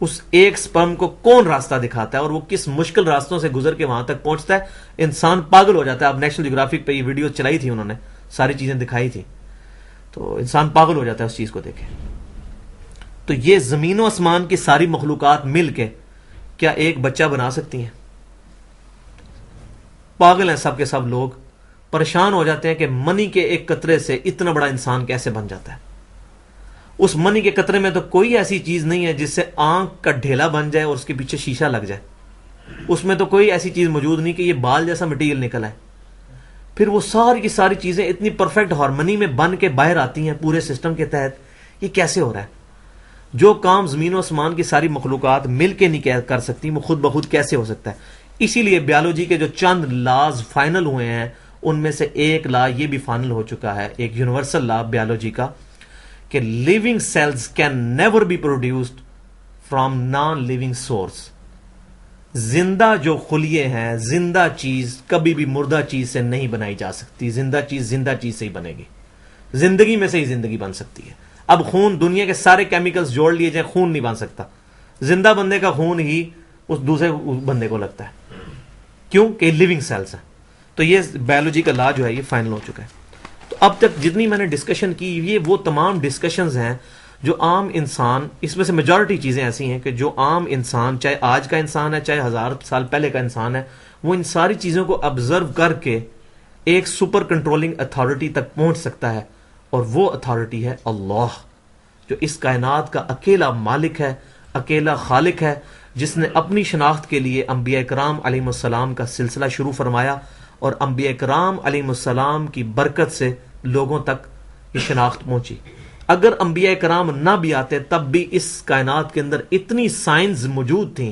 اس ایک سپرم کو کون راستہ دکھاتا ہے اور وہ کس مشکل راستوں سے گزر کے وہاں تک پہنچتا ہے، انسان پاگل ہو جاتا ہے. اب نیشنل جیوگرافک پہ یہ ویڈیو چلائی تھی، انہوں نے ساری چیزیں دکھائی تھی، تو انسان پاگل ہو جاتا ہے اس چیز کو دیکھے. تو یہ زمین و آسمان کی ساری مخلوقات مل کے کیا ایک بچہ بنا سکتی ہیں؟ پاگل ہیں سب کے سب لوگ. پریشان ہو جاتے ہیں کہ منی کے ایک قطرے سے اتنا بڑا انسان کیسے بن جاتا ہے. اس منی کے قطرے میں تو کوئی ایسی چیز نہیں ہے جس سے آنکھ کا ڈھیلا بن جائے اور اس کے پیچھے شیشہ لگ جائے. اس میں تو کوئی ایسی چیز موجود نہیں کہ یہ بال جیسا مٹیریل نکل آئے. پھر وہ ساری کی ساری چیزیں اتنی پرفیکٹ ہارمنی میں بن کے باہر آتی ہیں پورے سسٹم کے تحت. یہ کیسے ہو رہا ہے؟ جو کام زمین و آسمان کی ساری مخلوقات مل کے نہیں کر سکتی، وہ خود بخود کیسے ہو سکتا ہے؟ اسی لیے بیولوجی کے جو چند لاز فائنل ہوئے ہیں ان میں سے ایک لا یہ بھی فائنل ہو چکا ہے، ایک یونیورسل لا بیولوجی کا، کہ living cells can never be produced from non living source. زندہ جو خلیے ہیں، زندہ چیز کبھی بھی مردہ چیز سے نہیں بنائی جا سکتی. زندہ چیز سے ہی بنے گی. زندگی میں سے ہی زندگی بن سکتی ہے. اب خون، دنیا کے سارے کیمیکلز جوڑ لیے جائیں، خون نہیں بن سکتا. زندہ بندے کا خون ہی اس دوسرے بندے کو لگتا ہے. کیوں؟ کہ لیونگ سیلز ہیں. تو یہ بایولوجی کا لا جو ہے یہ فائنل ہو چکا ہے. تو اب تک جتنی میں نے ڈسکشن کی، یہ وہ تمام ڈسکشنز ہیں جو عام انسان، اس میں سے میجورٹی چیزیں ایسی ہیں کہ جو عام انسان، چاہے آج کا انسان ہے چاہے 1000 سال پہلے کا انسان ہے، وہ ان ساری چیزوں کو آبزرو کر کے ایک سپر کنٹرولنگ اتھارٹی تک پہنچ سکتا ہے. اور وہ اتھارٹی ہے اللہ، جو اس کائنات کا اکیلا مالک ہے، اکیلا خالق ہے، جس نے اپنی شناخت کے لیے انبیاء کرام علیہ السلام کا سلسلہ شروع فرمایا، اور انبیاء کرام علیہ السلام کی برکت سے لوگوں تک یہ شناخت پہنچی. اگر انبیاء کرام نہ بھی آتے تب بھی اس کائنات کے اندر اتنی سائنس موجود تھیں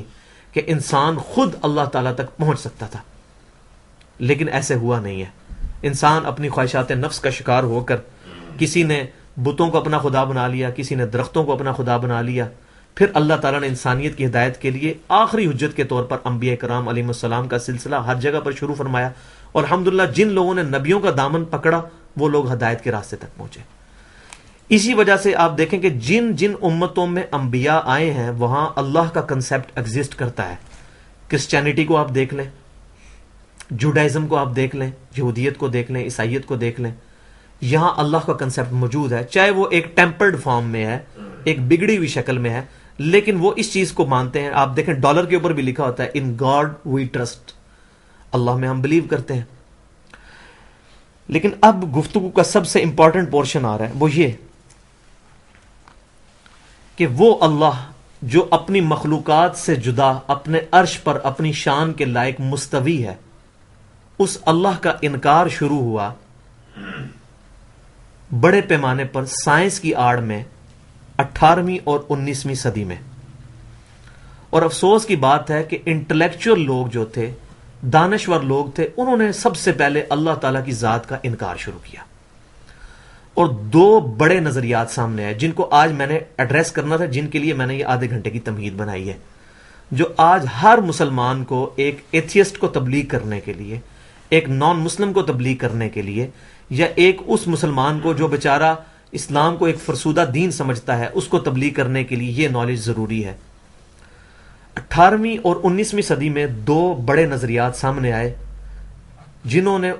کہ انسان خود اللہ تعالیٰ تک پہنچ سکتا تھا. لیکن ایسے ہوا نہیں ہے. انسان اپنی خواہشات نفس کا شکار ہو کر کسی نے بتوں کو اپنا خدا بنا لیا، کسی نے درختوں کو اپنا خدا بنا لیا. پھر اللہ تعالیٰ نے انسانیت کی ہدایت کے لیے آخری حجت کے طور پر انبیاء کرام علیہ السلام کا سلسلہ ہر جگہ پر شروع فرمایا. اور الحمدللہ جن لوگوں نے نبیوں کا دامن پکڑا وہ لوگ ہدایت کے راستے تک پہنچے. اسی وجہ سے آپ دیکھیں کہ جن جن امتوں میں انبیاء آئے ہیں وہاں اللہ کا کنسیپٹ ایگزسٹ کرتا ہے. کرسچینٹی کو آپ دیکھ لیں، جوڈائزم کو آپ دیکھ لیں، یہودیت کو دیکھ لیں، عیسائیت کو دیکھ لیں، یہاں اللہ کا کنسیپٹ موجود ہے. چاہے وہ ایک ٹیمپرڈ فارم میں ہے، ایک بگڑی ہوئی شکل میں ہے، لیکن وہ اس چیز کو مانتے ہیں. آپ دیکھیں ڈالر کے اوپر بھی لکھا ہوتا ہے ان گاڈ وی ٹرسٹ، اللہ میں ہم بلیو کرتے ہیں. لیکن اب گفتگو کا سب سے امپورٹنٹ پورشن آ رہا ہے، وہ یہ کہ وہ اللہ جو اپنی مخلوقات سے جدا اپنے عرش پر اپنی شان کے لائق مستوی ہے، اس اللہ کا انکار شروع ہوا بڑے پیمانے پر سائنس کی آڑ میں 18ویں اور 19ویں صدی میں. اور افسوس کی بات ہے کہ انٹلیکچوئل لوگ جو تھے، دانشور لوگ تھے، انہوں نے سب سے پہلے اللہ تعالیٰ کی ذات کا انکار شروع کیا. اور دو بڑے نظریات سامنے آئے جن کو آج میں نے ایڈریس کرنا تھا، جن کے لیے میں نے یہ آدھے گھنٹے کی تمہید بنائی ہے، جو آج ہر مسلمان کو ایک ایتھیسٹ کو تبلیغ کرنے کے لیے، ایک نان مسلم کو تبلیغ کرنے کے لیے، یا ایک اس مسلمان کو جو بیچارہ اسلام کو ایک فرسودہ دین سمجھتا ہے اس کو تبلیغ کرنے کے لیے یہ نالج ضروری ہے. 18ویں اور 19ویں صدی میں دو بڑے نظریات سامنے آئے جنہوں نے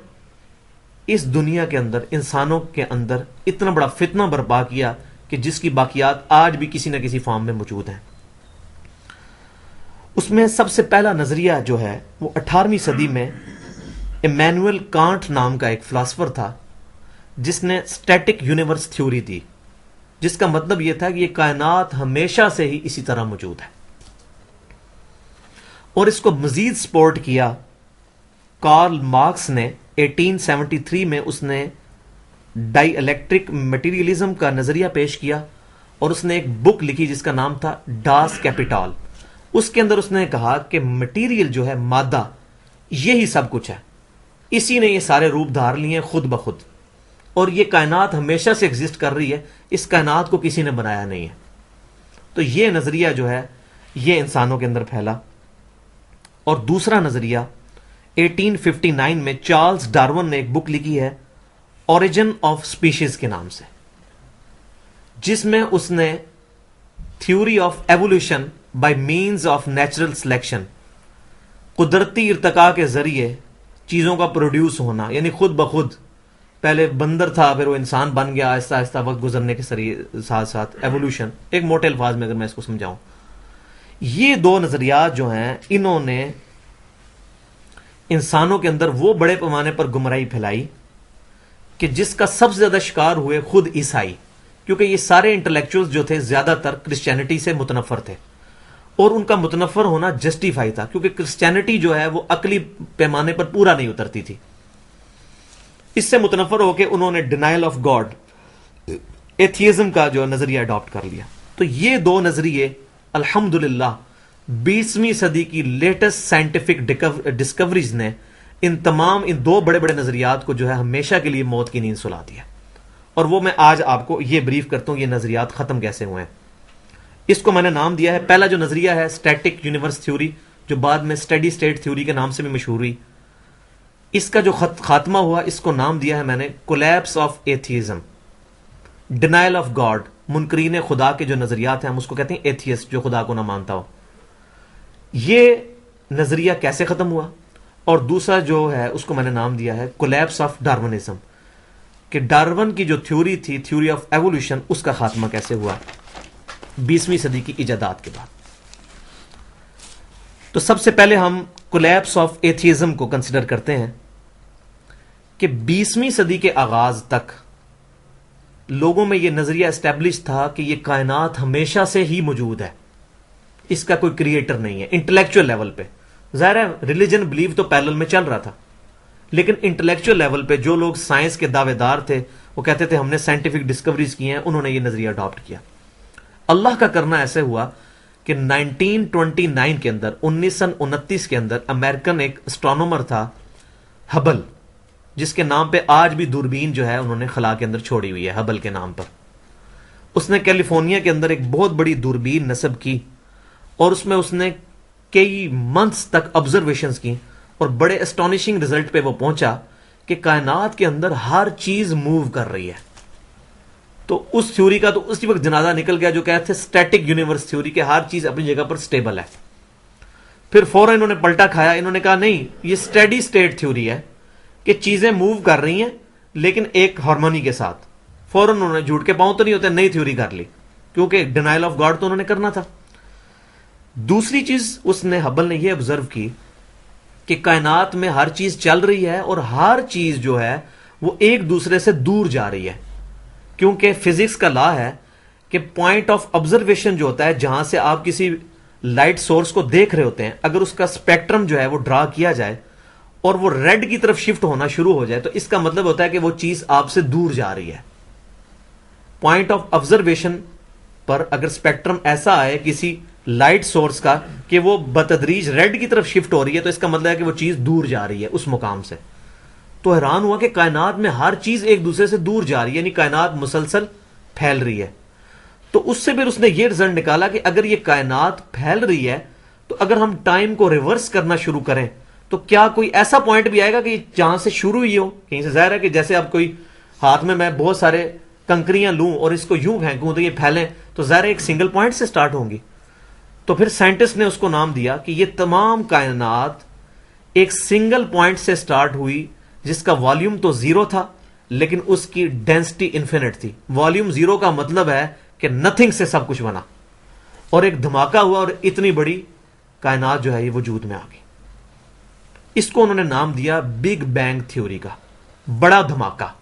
اس دنیا کے اندر، انسانوں کے اندر اتنا بڑا فتنہ برپا کیا کہ جس کی باقیات آج بھی کسی نہ کسی فارم میں موجود ہیں. اس میں سب سے پہلا نظریہ جو ہے وہ 18ویں صدی میں ایمینوئل کانٹ نام کا ایک فلاسفر تھا جس نے اسٹیٹک یونیورس تھیوری دی، جس کا مطلب یہ تھا کہ یہ کائنات ہمیشہ سے ہی اسی طرح موجود ہے. اور اس کو مزید سپورٹ کیا کارل مارکس نے 1873 میں. اس نے ڈائی الیکٹرک میٹیریلزم کا نظریہ پیش کیا اور اس نے ایک بک لکھی جس کا نام تھا ڈاس کیپیٹال. اس کے اندر اس نے کہا کہ مٹیریل جو ہے، مادہ، یہی سب کچھ ہے. اسی نے یہ سارے روپ دھار لیے ہیں خود بخود، اور یہ کائنات ہمیشہ سے ایگزسٹ کر رہی ہے، اس کائنات کو کسی نے بنایا نہیں ہے۔ تو یہ نظریہ جو ہے یہ انسانوں کے اندر پھیلا۔ اور دوسرا نظریہ 1859 میں چارلز ڈارون نے ایک بک لکھی ہے اوریجن آف اسپیشیز کے نام سے، جس میں اس نے theory of evolution by means of natural selection, قدرتی ارتقاء کے ذریعے چیزوں کا پروڈیوس ہونا، یعنی خود بخود پہلے بندر تھا پھر وہ انسان بن گیا، آہستہ آہستہ وقت گزرنے کے ساتھ ساتھ ایوولوشن، ایک موٹے الفاظ میں اگر میں اس کو سمجھاؤں۔ یہ دو نظریات جو ہیں انہوں نے انسانوں کے اندر وہ بڑے پیمانے پر گمراہی پھیلائی کہ جس کا سب سے زیادہ شکار ہوئے خود عیسائی، کیونکہ یہ سارے انٹلیکچوئلز جو تھے زیادہ تر کرسچینٹی سے متنفر تھے، اور ان کا متنفر ہونا جسٹیفائی تھا، کیونکہ کرسچینٹی جو ہے وہ عقلی پیمانے پر پورا نہیں اترتی تھی۔ اس سے متنفر ہو کے انہوں نے ڈینائل آف گاڈ، ایتھیزم کا جو نظریہ اڈاپٹ کر لیا۔ تو یہ دو نظریے الحمدللہ 20ویں صدی کی لیٹسٹ سائنٹیفک ڈسکوریز نے ان دو بڑے بڑے نظریات کو جو ہے ہمیشہ کے لیے موت کی نیند سلا دیا۔ اور وہ میں آج آپ کو یہ بریف کرتا ہوں یہ نظریات ختم کیسے ہوئے ہیں۔ اس کو میں نے نام دیا ہے، پہلا جو نظریہ ہے اسٹیٹک یونیورس تھیوری، جو بعد میں اسٹڈی اسٹیٹ تھیوری کے نام سے بھی مشہور ہوئی۔ اس کا جو خاتمہ ہوا اس کو نام دیا ہے میں نے collapse of atheism, denial of God, منکرین خدا کے جو نظریات ہیں ہم اس کو کہتے ہیں ایتھیسٹ، جو خدا کو نہ مانتا ہو۔ یہ نظریہ کیسے ختم ہوا؟ اور دوسرا جو ہے اس کو میں نے نام دیا ہے کولیپس آف ڈارونزم، کہ ڈارون کی جو تھیوری تھی، تھیوری آف ایوولوشن، اس کا خاتمہ کیسے ہوا 20ویں صدی کی ایجادات کے بعد۔ تو سب سے پہلے ہم کولیپس آف ایتھیزم کو کنسیڈر کرتے ہیں کہ 20ویں صدی کے آغاز تک لوگوں میں یہ نظریہ اسٹیبلش تھا کہ یہ کائنات ہمیشہ سے ہی موجود ہے، اس کا کوئی کریٹر نہیں ہے۔ انٹلیکچوئل لیول پہ ظاہر ہے ریلیجن بلیو تو پیرلل میں چل رہا تھا، لیکن انٹلیکچوئل لیول پہ جو لوگ سائنس کے دعوے دار تھے وہ کہتے تھے ہم نے سائنٹیفک ڈسکوریز کی ہیں، انہوں نے یہ نظریہ اڈاپٹ کیا۔ اللہ کا کرنا ایسے ہوا کہ 1929 کے اندر 1929 کے اندر امریکن ایک اسٹرانومر تھا ہبل، جس کے نام پہ آج بھی دوربین جو ہے انہوں نے خلا کے اندر چھوڑی ہوئی ہے ہبل کے نام پر۔ اس نے کیلیفورنیا کے اندر ایک بہت بڑی دوربین نصب کی، اور اس میں اس نے کئی منتھس تک آبزرویشنز کی، اور بڑے اسٹانشنگ رزلٹ پہ وہ پہنچا کہ کائنات کے اندر ہر چیز موو کر رہی ہے۔ تو اس تھیوری کا تو اسی وقت جنازہ نکل گیا جو کہتے تھے اسٹیٹک یونیورس تھیوری، کہ ہر چیز اپنی جگہ پر سٹیبل ہے۔ پھر فوراً انہوں نے پلٹا کھایا، انہوں نے کہا نہیں، یہ اسٹیڈی اسٹیٹ تھیوری ہے کہ چیزیں موو کر رہی ہیں لیکن ایک ہارمونی کے ساتھ۔ فوراً انہوں نے جھوٹ کے پاؤں تو نہیں ہوتے، نئی تھیوری کر لی، کیونکہ ڈینائل آف گاڈ تو انہوں نے کرنا تھا۔ دوسری چیز اس نے ہبل نے یہ آبزرو کی کہ کائنات میں ہر چیز چل رہی ہے، اور ہر چیز جو ہے وہ ایک دوسرے سے دور جا رہی ہے، کیونکہ فزکس کا لا ہے کہ پوائنٹ آف آبزرویشن جو ہوتا ہے، جہاں سے آپ کسی لائٹ سورس کو دیکھ رہے ہوتے ہیں، اگر اس کا اسپیکٹرم جو ہے وہ ڈرا کیا جائے اور وہ ریڈ کی طرف شفٹ ہونا شروع ہو جائے، تو اس کا مطلب ہوتا ہے کہ وہ چیز آپ سے دور جا رہی ہے۔ پوائنٹ آف آبزرویشن پر اگر اسپیکٹرم ایسا آئے کسی لائٹ سورس کا کہ وہ بتدریج ریڈ کی طرف شفٹ ہو رہی ہے، تو اس کا مطلب ہے کہ وہ چیز دور جا رہی ہے اس مقام سے۔ تو حیران ہوا کہ کائنات میں ہر چیز ایک دوسرے سے دور جا رہی ہے، یعنی کائنات مسلسل پھیل رہی ہے۔ تو اس سے پھر اس نے یہ رزلٹ نکالا کہ اگر یہ کائنات پھیل رہی ہے تو اگر ہم ٹائم کو ریورس کرنا شروع کریں تو کیا کوئی ایسا پوائنٹ بھی آئے گا کہ جہاں سے شروع ہی ہو کہیں سے؟ ظاہر ہے کہ جیسے اب کوئی ہاتھ میں بہت سارے کنکریاں لوں اور اس کو یوں پھینکوں تو یہ پھیلیں، تو ظاہر ایک سنگل پوائنٹ سے سٹارٹ ہوں گی۔ تو پھر سائنٹسٹ نے اس کو نام دیا کہ یہ تمام کائنات ایک سنگل پوائنٹ سے سٹارٹ ہوئی، جس کا والیوم تو زیرو تھا لیکن اس کی ڈینسٹی انفینٹ تھی۔ والیوم زیرو کا مطلب ہے کہ نتھنگ سے سب کچھ بنا، اور ایک دھماکہ ہوا اور اتنی بڑی کائنات جو ہے یہ وجود میں آ گئی۔ اس کو انہوں نے نام دیا بگ بینگ تھیوری کا، بڑا دھماکہ۔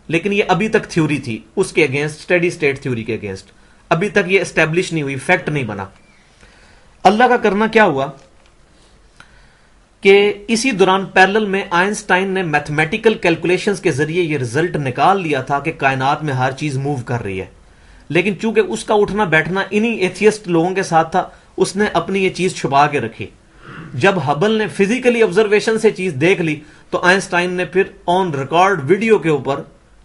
لیکن یہ ابھی تک تھیوری تھی، اس کے اگینسٹ، اسٹیڈی اسٹیٹ تھیوری کے اگینسٹ، ابھی تک یہ اسٹیبلش نہیں ہوئی، فیکٹ نہیں بنا۔ اللہ کا کرنا کیا ہوا کہ اسی دوران پیرلل میں آئنسٹائن نے میتھمیٹیکل کیلکولیشنز کے ذریعے یہ رزلٹ نکال لیا تھا کہ کائنات میں ہر چیز موو کر رہی ہے، لیکن چونکہ اس کا اٹھنا بیٹھنا انہی ایتھیسٹ لوگوں کے ساتھ تھا، اس نے اپنی یہ چیز چھپا کے رکھی۔ جب ہبل نے فزیکلی آبزرویشن سے چیز دیکھ لی تو آئنسٹائن نے پھر آن ریکارڈ ویڈیو کے اوپر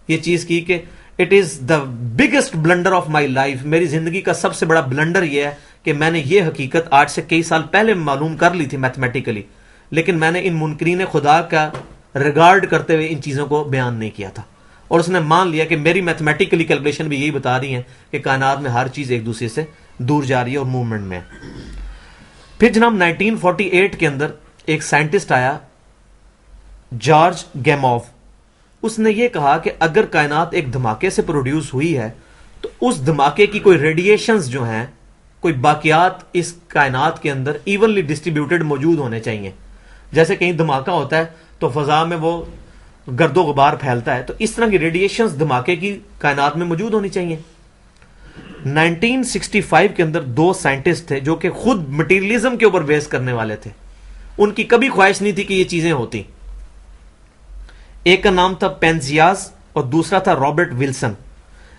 یہ چیز کی کہ it is the biggest blunder of my life, میری زندگی کا سب سے بڑا بلنڈر یہ ہے کہ میں نے یہ حقیقت آج سے کئی سال پہلے معلوم کر لی تھی میتھمیٹیکلی، لیکن میں نے ان منکرین خدا کا ریگارڈ کرتے ہوئے ان چیزوں کو بیان نہیں کیا تھا، اور اس نے مان لیا کہ میری میتھمیٹیکلی کیلکولیشن بھی یہی بتا رہی ہیں کہ کائنات میں ہر چیز ایک دوسرے سے دور جا رہی ہے اور موومنٹ میں ہے۔ پھر جناب 1948 کے اندر ایک سائنٹسٹ آیا جارج گیموف، اس نے یہ کہا کہ اگر کائنات ایک دھماکے سے پروڈیوس ہوئی ہے تو اس دھماکے کی کوئی ریڈیشنز جو ہیں، کوئی باقیات اس کائنات کے اندر ایونلی ڈسٹریبیوٹڈ موجود ہونے چاہیے۔ جیسے کہیں دھماکہ ہوتا ہے تو فضا میں وہ گرد و غبار پھیلتا ہے، تو اس طرح کی ریڈیشنز دھماکے کی کائنات میں موجود ہونی چاہیے۔ 1965 کے اندر دو سائنٹسٹ تھے جو کہ خود مٹیریلزم کے اوپر بیس کرنے والے تھے، ان کی کبھی خواہش نہیں تھی کہ یہ چیزیں ہوتی۔ ایک کا نام تھا پینزیاز اور دوسرا تھا رابرٹ ولسن۔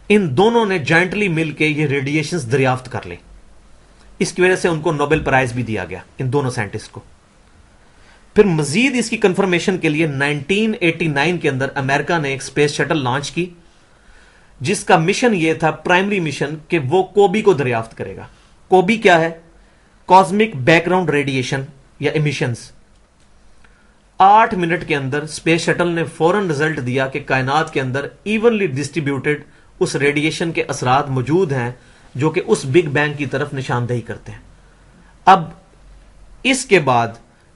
ان دونوں نے جوائنٹلی مل کے یہ ریڈیشنز دریافت کر لی، اس کی وجہ سے ان کو نوبل پرائز بھی دیا گیا ان دونوں سائنٹسٹ کو۔ پھر مزید اس کی کنفرمیشن کے لیے 1989 کے اندر امریکہ نے ایک اسپیس شٹل لانچ کی جس کا مشن یہ تھا، پرائمری مشن، کہ وہ کوبی کو دریافت کرے گا۔ کوبی کیا ہے؟ کاسمک بیک گراؤنڈ ریڈیشن یا امیشنز۔ 8 منٹ کے اندر اسپیس شٹل نے فوراً رزلٹ دیا کہ کائنات کے اندر ایونلی ڈسٹریبیوٹڈ اس ریڈیشن کے اثرات موجود ہیں جو کہ اس بگ بینگ کی طرف نشاندہی کرتے ہیں۔ اب اس کے بعد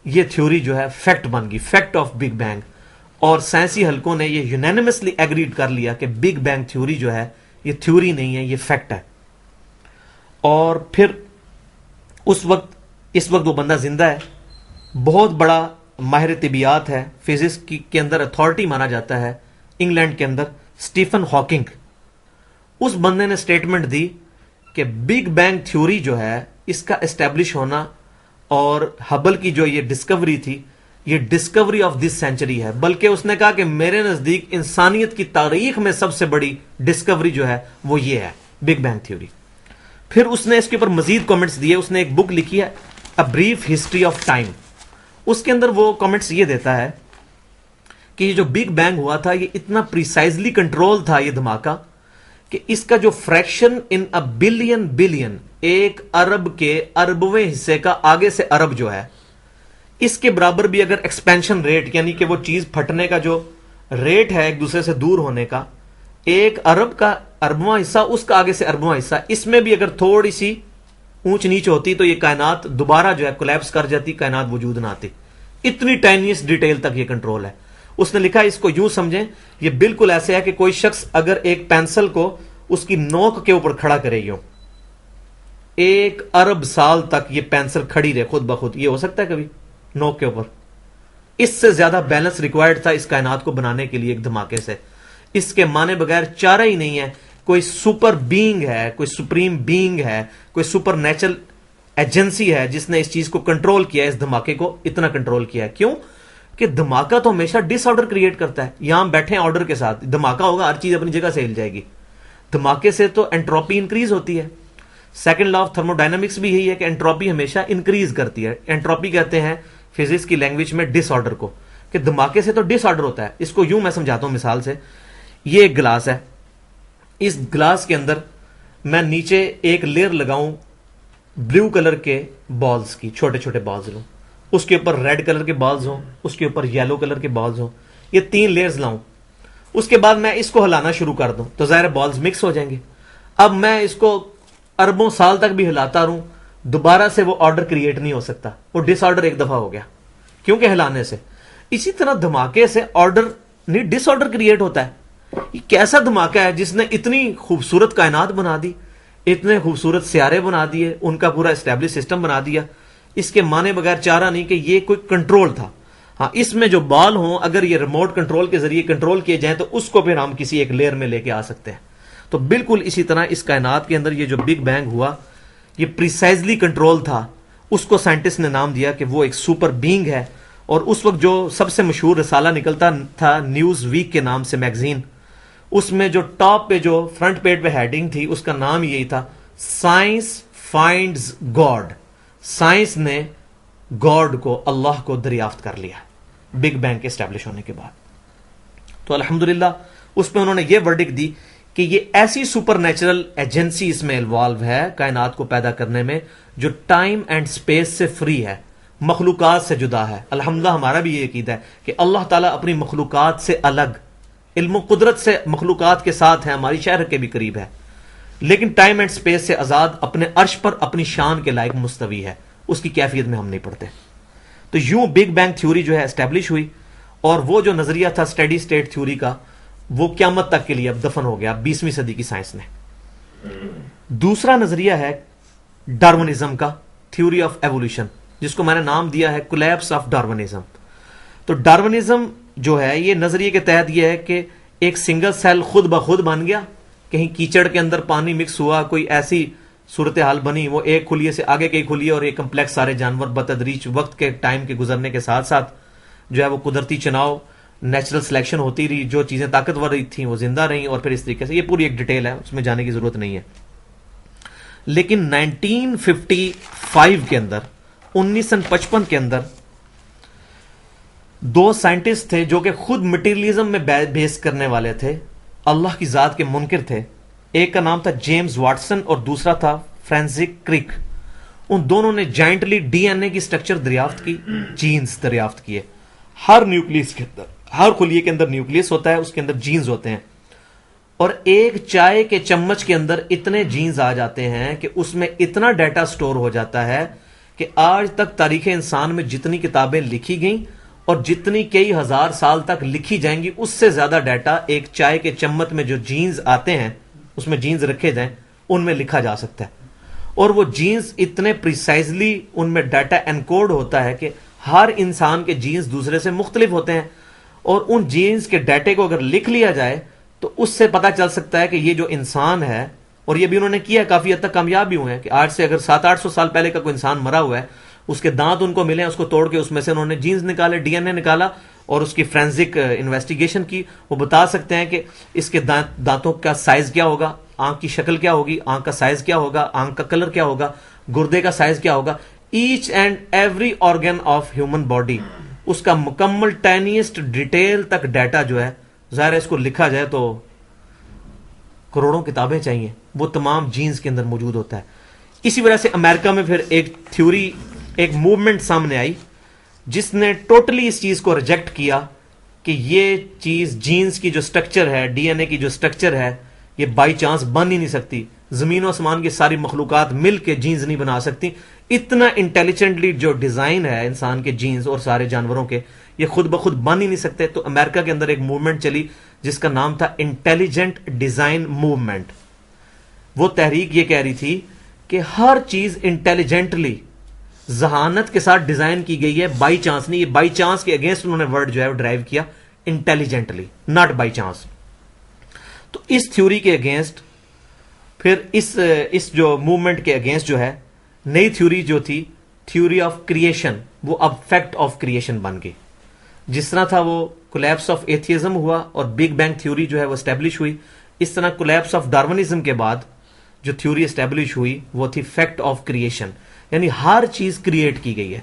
یہ تھیوری جو ہے فیکٹ بن گئی، فیکٹ آف بگ بینگ، اور سائنسی حلقوں نے یہ یونینیمسلی ایگریڈ کر لیا کہ بگ بینگ تھیوری جو ہے یہ تھیوری نہیں ہے، یہ فیکٹ ہے۔ اور پھر اس وقت وہ بندہ زندہ ہے، بہت بڑا ماہر طبیعیات ہے، فزکس کے اندر اتھارٹی مانا جاتا ہے انگلینڈ کے اندر، اسٹیفن ہاکنگ۔ اس بندے نے سٹیٹمنٹ دی کہ بگ بینگ تھیوری جو ہے اس کا اسٹیبلش ہونا اور ہبل کی جو یہ ڈسکوری تھی، یہ ڈسکوری آف دس سینچری ہے، بلکہ اس نے کہا کہ میرے نزدیک انسانیت کی تاریخ میں سب سے بڑی ڈسکوری جو ہے وہ یہ ہے، بگ بینگ تھیوری۔ پھر اس نے اس کے اوپر مزید کامنٹس دیے، اس نے ایک بک لکھی ہے a brief history of time, اس کے اندر وہ کامنٹس یہ دیتا ہے کہ یہ جو بگ بینگ ہوا تھا یہ اتنا پریسائزلی کنٹرول تھا یہ دھماکہ کہ اس کا جو فریکشن ان اے بلین ایک ارب کے اربویں حصے کا آگے سے ارب جو ہے، اس کے برابر بھی اگر ایکسپینشن ریٹ، یعنی کہ وہ چیز پھٹنے کا جو ریٹ ہے ایک دوسرے سے دور ہونے کا، ایک ارب کا اربواں حصہ اس کا آگے سے اربواں حصہ، اس میں بھی اگر تھوڑی سی اونچ نیچ ہوتی تو یہ کائنات دوبارہ جو ہے کولیپس کر جاتی، کائنات وجود نہ آتی۔ اتنی ٹائنیس ڈیٹیل تک یہ کنٹرول ہے۔ اس نے لکھا اس کو یوں سمجھیں، یہ بالکل ایسے ہے کہ کوئی شخص اگر ایک پینسل کو اس کی نوک کے اوپر کھڑا کرے گی، 1 ارب سال تک یہ پینسل کھڑی رہے خود بخود، یہ ہو سکتا ہے کبھی نوک کے اوپر؟ اس سے زیادہ بیلنس ریکوائرڈ تھا اس کائنات کو بنانے کے لیے ایک دھماکے سے۔ اس کے معنی بغیر چارہ ہی نہیں ہے، کوئی سپر بینگ ہے، کوئی سپریم بینگ ہے، کوئی سپر نیچرل ایجنسی ہے جس نے اس چیز کو کنٹرول کیا ہے، اس دھماکے کو اتنا کنٹرول کیا ہے۔ کیوں کہ دھماکہ تو ہمیشہ ڈس آرڈر کریٹ کرتا ہے۔ یہاں بیٹھے آرڈر کے ساتھ، دھماکہ ہوگا ہر چیز اپنی جگہ سے ہل جائے گی۔ دھماکے سے تو انٹروپی انکریز ہوتی ہے۔ Second law of thermo dynamics بھی یہی ہے کہ انٹروپی ہمیشہ انکریز کرتی ہے۔ انٹروپی کہتے ہیں فزکس کی لینگویج میں ڈس آرڈر کو، کہ دھماکے سے تو ڈس آرڈر ہوتا ہے۔ اس کو یوں میں سمجھاتا ہوں مثال سے، یہ ایک گلاس ہے، اس گلاس کے اندر میں نیچے ایک لیئر لگاؤں بلیو کلر کے بالز کی، چھوٹے چھوٹے بالز لوں، اس کے اوپر ریڈ کلر کے بالز ہوں، اس کے اوپر یلو کلر کے بالز ہوں، یہ 3 لیئرز لاؤں، اس کے بعد میں اس کو ہلانا شروع کر دوں تو ظاہر بالز مکس ہو جائیں گے۔ اب میں اس کو اربوں سال تک بھی ہلاتا رہوں، دوبارہ سے وہ آرڈر کریٹ نہیں ہو سکتا، وہ ڈس آرڈر ایک دفعہ ہو گیا کیونکہ ہلانے سے۔ اسی طرح دھماکے سے آرڈر نہیں، ڈس آرڈر کریٹ ہوتا ہے۔ یہ کیسا دھماکہ ہے جس نے اتنی خوبصورت کائنات بنا دی، اتنے خوبصورت سیارے بنا دیے، ان کا پورا اسٹیبلش سسٹم بنا دیا۔ اس کے معنی بغیر چارہ نہیں کہ یہ کوئی کنٹرول تھا۔ ہاں، اس میں جو بال ہوں اگر یہ ریموٹ کنٹرول کے ذریعے کنٹرول کیے جائیں تو اس کو پھر ہم کسی ایک لیئر میں لے کے آ سکتے ہیں۔ تو بالکل اسی طرح اس کائنات کے اندر یہ جو بگ بینگ ہوا یہ پریسائزلی کنٹرول تھا۔ اس کو سائنٹسٹ نے نام دیا کہ وہ ایک سپر بینگ ہے۔ اور اس وقت جو سب سے مشہور رسالہ نکلتا تھا نیوز ویک کے نام سے میگزین، اس میں جو ٹاپ پہ جو فرنٹ پیج پہ ہیڈنگ تھی اس کا نام یہی تھا، سائنس فائنڈز گاڈ، سائنس نے گاڈ کو، اللہ کو دریافت کر لیا بگ بینگ کے اسٹیبلش ہونے کے بعد. تو الحمدللہ اس میں انہوں نے یہ ورڈکٹ دی کہ یہ ایسی سپر نیچرل ایجنسی اس میں انوالو ہے کائنات کو پیدا کرنے میں جو ٹائم اینڈ سپیس سے فری ہے، مخلوقات سے جدا ہے. الحمدللہ ہمارا بھی یہ عقیدہ ہے کہ اللہ تعالیٰ اپنی مخلوقات سے الگ، علم و قدرت سے مخلوقات کے ساتھ ہے، ہماری شہر کے بھی قریب ہے، لیکن ٹائم اینڈ سپیس سے آزاد، اپنے عرش پر اپنی شان کے لائق مستوی ہے. اس کی کیفیت میں ہم نہیں پڑھتے. تو یوں بگ بینگ تھیوری جو ہے اسٹیبلش ہوئی، اور وہ جو نظریہ تھا اسٹیڈی اسٹیٹ تھیوری کا، وہ قیامت تک کے لیے اب دفن ہو گیا 20ویں صدی کی سائنس نے. دوسرا نظریہ ہے ڈارونزم کا، تھیوری آف ایوولوشن، جس کو میں نے نام دیا ہے کولیپس آف ڈارونزم. تو ڈارونزم جو ہے یہ نظریے کے تحت یہ ہے کہ ایک سنگل سیل خود بخود بن گیا، کہیں کیچڑ کے اندر پانی مکس ہوا، کوئی ایسی صورتحال بنی، وہ ایک خلیے سے آگے کے خلیے، اور ایک کمپلیکس سارے جانور بتدریج وقت کے ٹائم کے گزرنے کے ساتھ ساتھ جو ہے وہ قدرتی چناؤ، نیچرل سلیکشن ہوتی رہی، جو چیزیں طاقتور رہی تھیں وہ زندہ رہیں، اور پھر اس طریقے سے. یہ پوری ایک ڈیٹیل ہے، اس میں جانے کی ضرورت نہیں ہے. لیکن 1955 کے اندر، 1955 کے اندر دو سائنٹسٹ تھے جو کہ خود مٹیریلزم میں بیس کرنے والے تھے، اللہ کی ذات کے منکر تھے. ایک کا نام تھا جیمز واٹسن اور دوسرا تھا فرینسک کرک. ان دونوں نے جائنٹلی ڈی این اے کی سٹرکچر دریافت کی، جینز دریافت کیے. ہر نیوکلیس کے اندر، ہر خلیے کے اندر نیوکلیس ہوتا ہے، اس کے اندر جینز ہوتے ہیں، اور ایک چائے کے چمچ کے اندر اتنے جینز آ جاتے ہیں کہ اس میں اتنا ڈیٹا سٹور ہو جاتا ہے کہ آج تک تاریخ انسان میں جتنی کتابیں لکھی گئیں اور جتنی کئی ہزار سال تک لکھی جائیں گی، اس سے زیادہ ڈیٹا ایک چائے کے چمچ میں جو جینز آتے ہیں، اس میں جینز رکھے جائیں، ان میں لکھا جا سکتا ہے. اور وہ جینز اتنے پریسائزلی ان میں ڈیٹا انکوڈ ہوتا ہے کہ ہر انسان کے جینز دوسرے سے مختلف ہوتے ہیں، اور ان جینز کے ڈیٹے کو اگر لکھ لیا جائے تو اس سے پتا چل سکتا ہے کہ یہ جو انسان ہے، اور یہ بھی انہوں نے کیا، کافی حد تک کامیاب بھی ہوئے ہیں، کہ آج سے اگر 700-800 سال پہلے کا کوئی انسان مرا ہوا ہے، اس کے دانت ان کو ملے ہیں، اس کو توڑ کے اس میں سے انہوں نے جینز نکالے، ڈی این اے نکالا، اور اس کی فرینزک انویسٹیگیشن کی. وہ بتا سکتے ہیں کہ اس کے دانتوں کا سائز کیا ہوگا، آنکھ کی شکل کیا ہوگی، آنکھ کا سائز کیا ہوگا، آنکھ کا کلر کیا ہوگا، گردے کا سائز کیا ہوگا. Each and every organ of human body, اس کا مکمل ٹائنیسٹ ڈیٹیل تک ڈیٹا جو ہے، ظاہر ہے اس کو لکھا جائے تو کروڑوں کتابیں چاہیے، وہ تمام جینز کے اندر موجود ہوتا ہے. اسی وجہ سے امریکہ میں پھر ایک تھیوری، ایک موومنٹ سامنے آئی جس نے ٹوٹلی اس چیز کو ریجیکٹ کیا کہ یہ چیز جینز کی جو سٹرکچر ہے، ڈی این اے کی جو سٹرکچر ہے، یہ بائی چانس بن ہی نہیں سکتی. زمین و آسمان کی ساری مخلوقات مل کے جینز نہیں بنا سکتی. اتنا انٹیلیجنٹلی جو ڈیزائن ہے انسان کے جینز اور سارے جانوروں کے، یہ خود بخود بن ہی نہیں سکتے. تو امریکہ کے اندر ایک موومنٹ چلی جس کا نام تھا انٹیلیجنٹ ڈیزائن موومنٹ. وہ تحریک یہ کہہ رہی تھی کہ ہر چیز انٹیلیجنٹلی، ذہانت کے ساتھ ڈیزائن کی گئی ہے، بائی چانس نہیں. یہ بائی چانس کے اگینسٹ انہوں نے ورڈ جو ہے وہ ڈرائیو کیا، انٹیلیجنٹلی، ناٹ بائی چانس. تو اس تھیوری کے اگینسٹ پھر اس جو موومنٹ کے اگینسٹ جو ہے نئی تھیوری جو تھی، تھیوری آف کریشن، وہ اب فیکٹ آف کریشن بن گئی. جس طرح تھا وہ کولیپس آف ایتھیزم ہوا اور بگ بینگ تھیوری جو ہے وہ اسٹیبلش ہوئی، اس طرح کولیپس آف ڈارونزم کے بعد جو تھیوری اسٹیبلش ہوئی وہ تھی فیکٹ آف کریشن، یعنی ہر چیز کریٹ کی گئی ہے.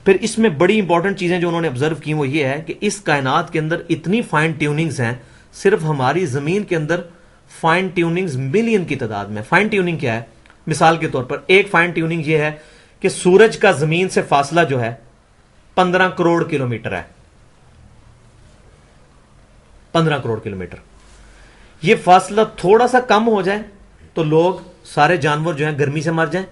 پھر اس میں بڑی امپورٹنٹ چیزیں جو انہوں نے آبزرو کی وہ یہ ہے کہ اس کائنات کے اندر اتنی فائن ٹیوننگز ہیں، صرف ہماری زمین کے اندر فائن ٹیوننگز ملین کی تعداد میں. فائن ٹیوننگ کیا ہے؟ مثال کے طور پر ایک فائن ٹیوننگ یہ ہے کہ سورج کا زمین سے فاصلہ جو ہے 15 کروڑ کلومیٹر ہے. 15 کروڑ کلومیٹر. یہ فاصلہ تھوڑا سا کم ہو جائے تو لوگ، سارے جانور جو ہیں گرمی سے مر جائیں،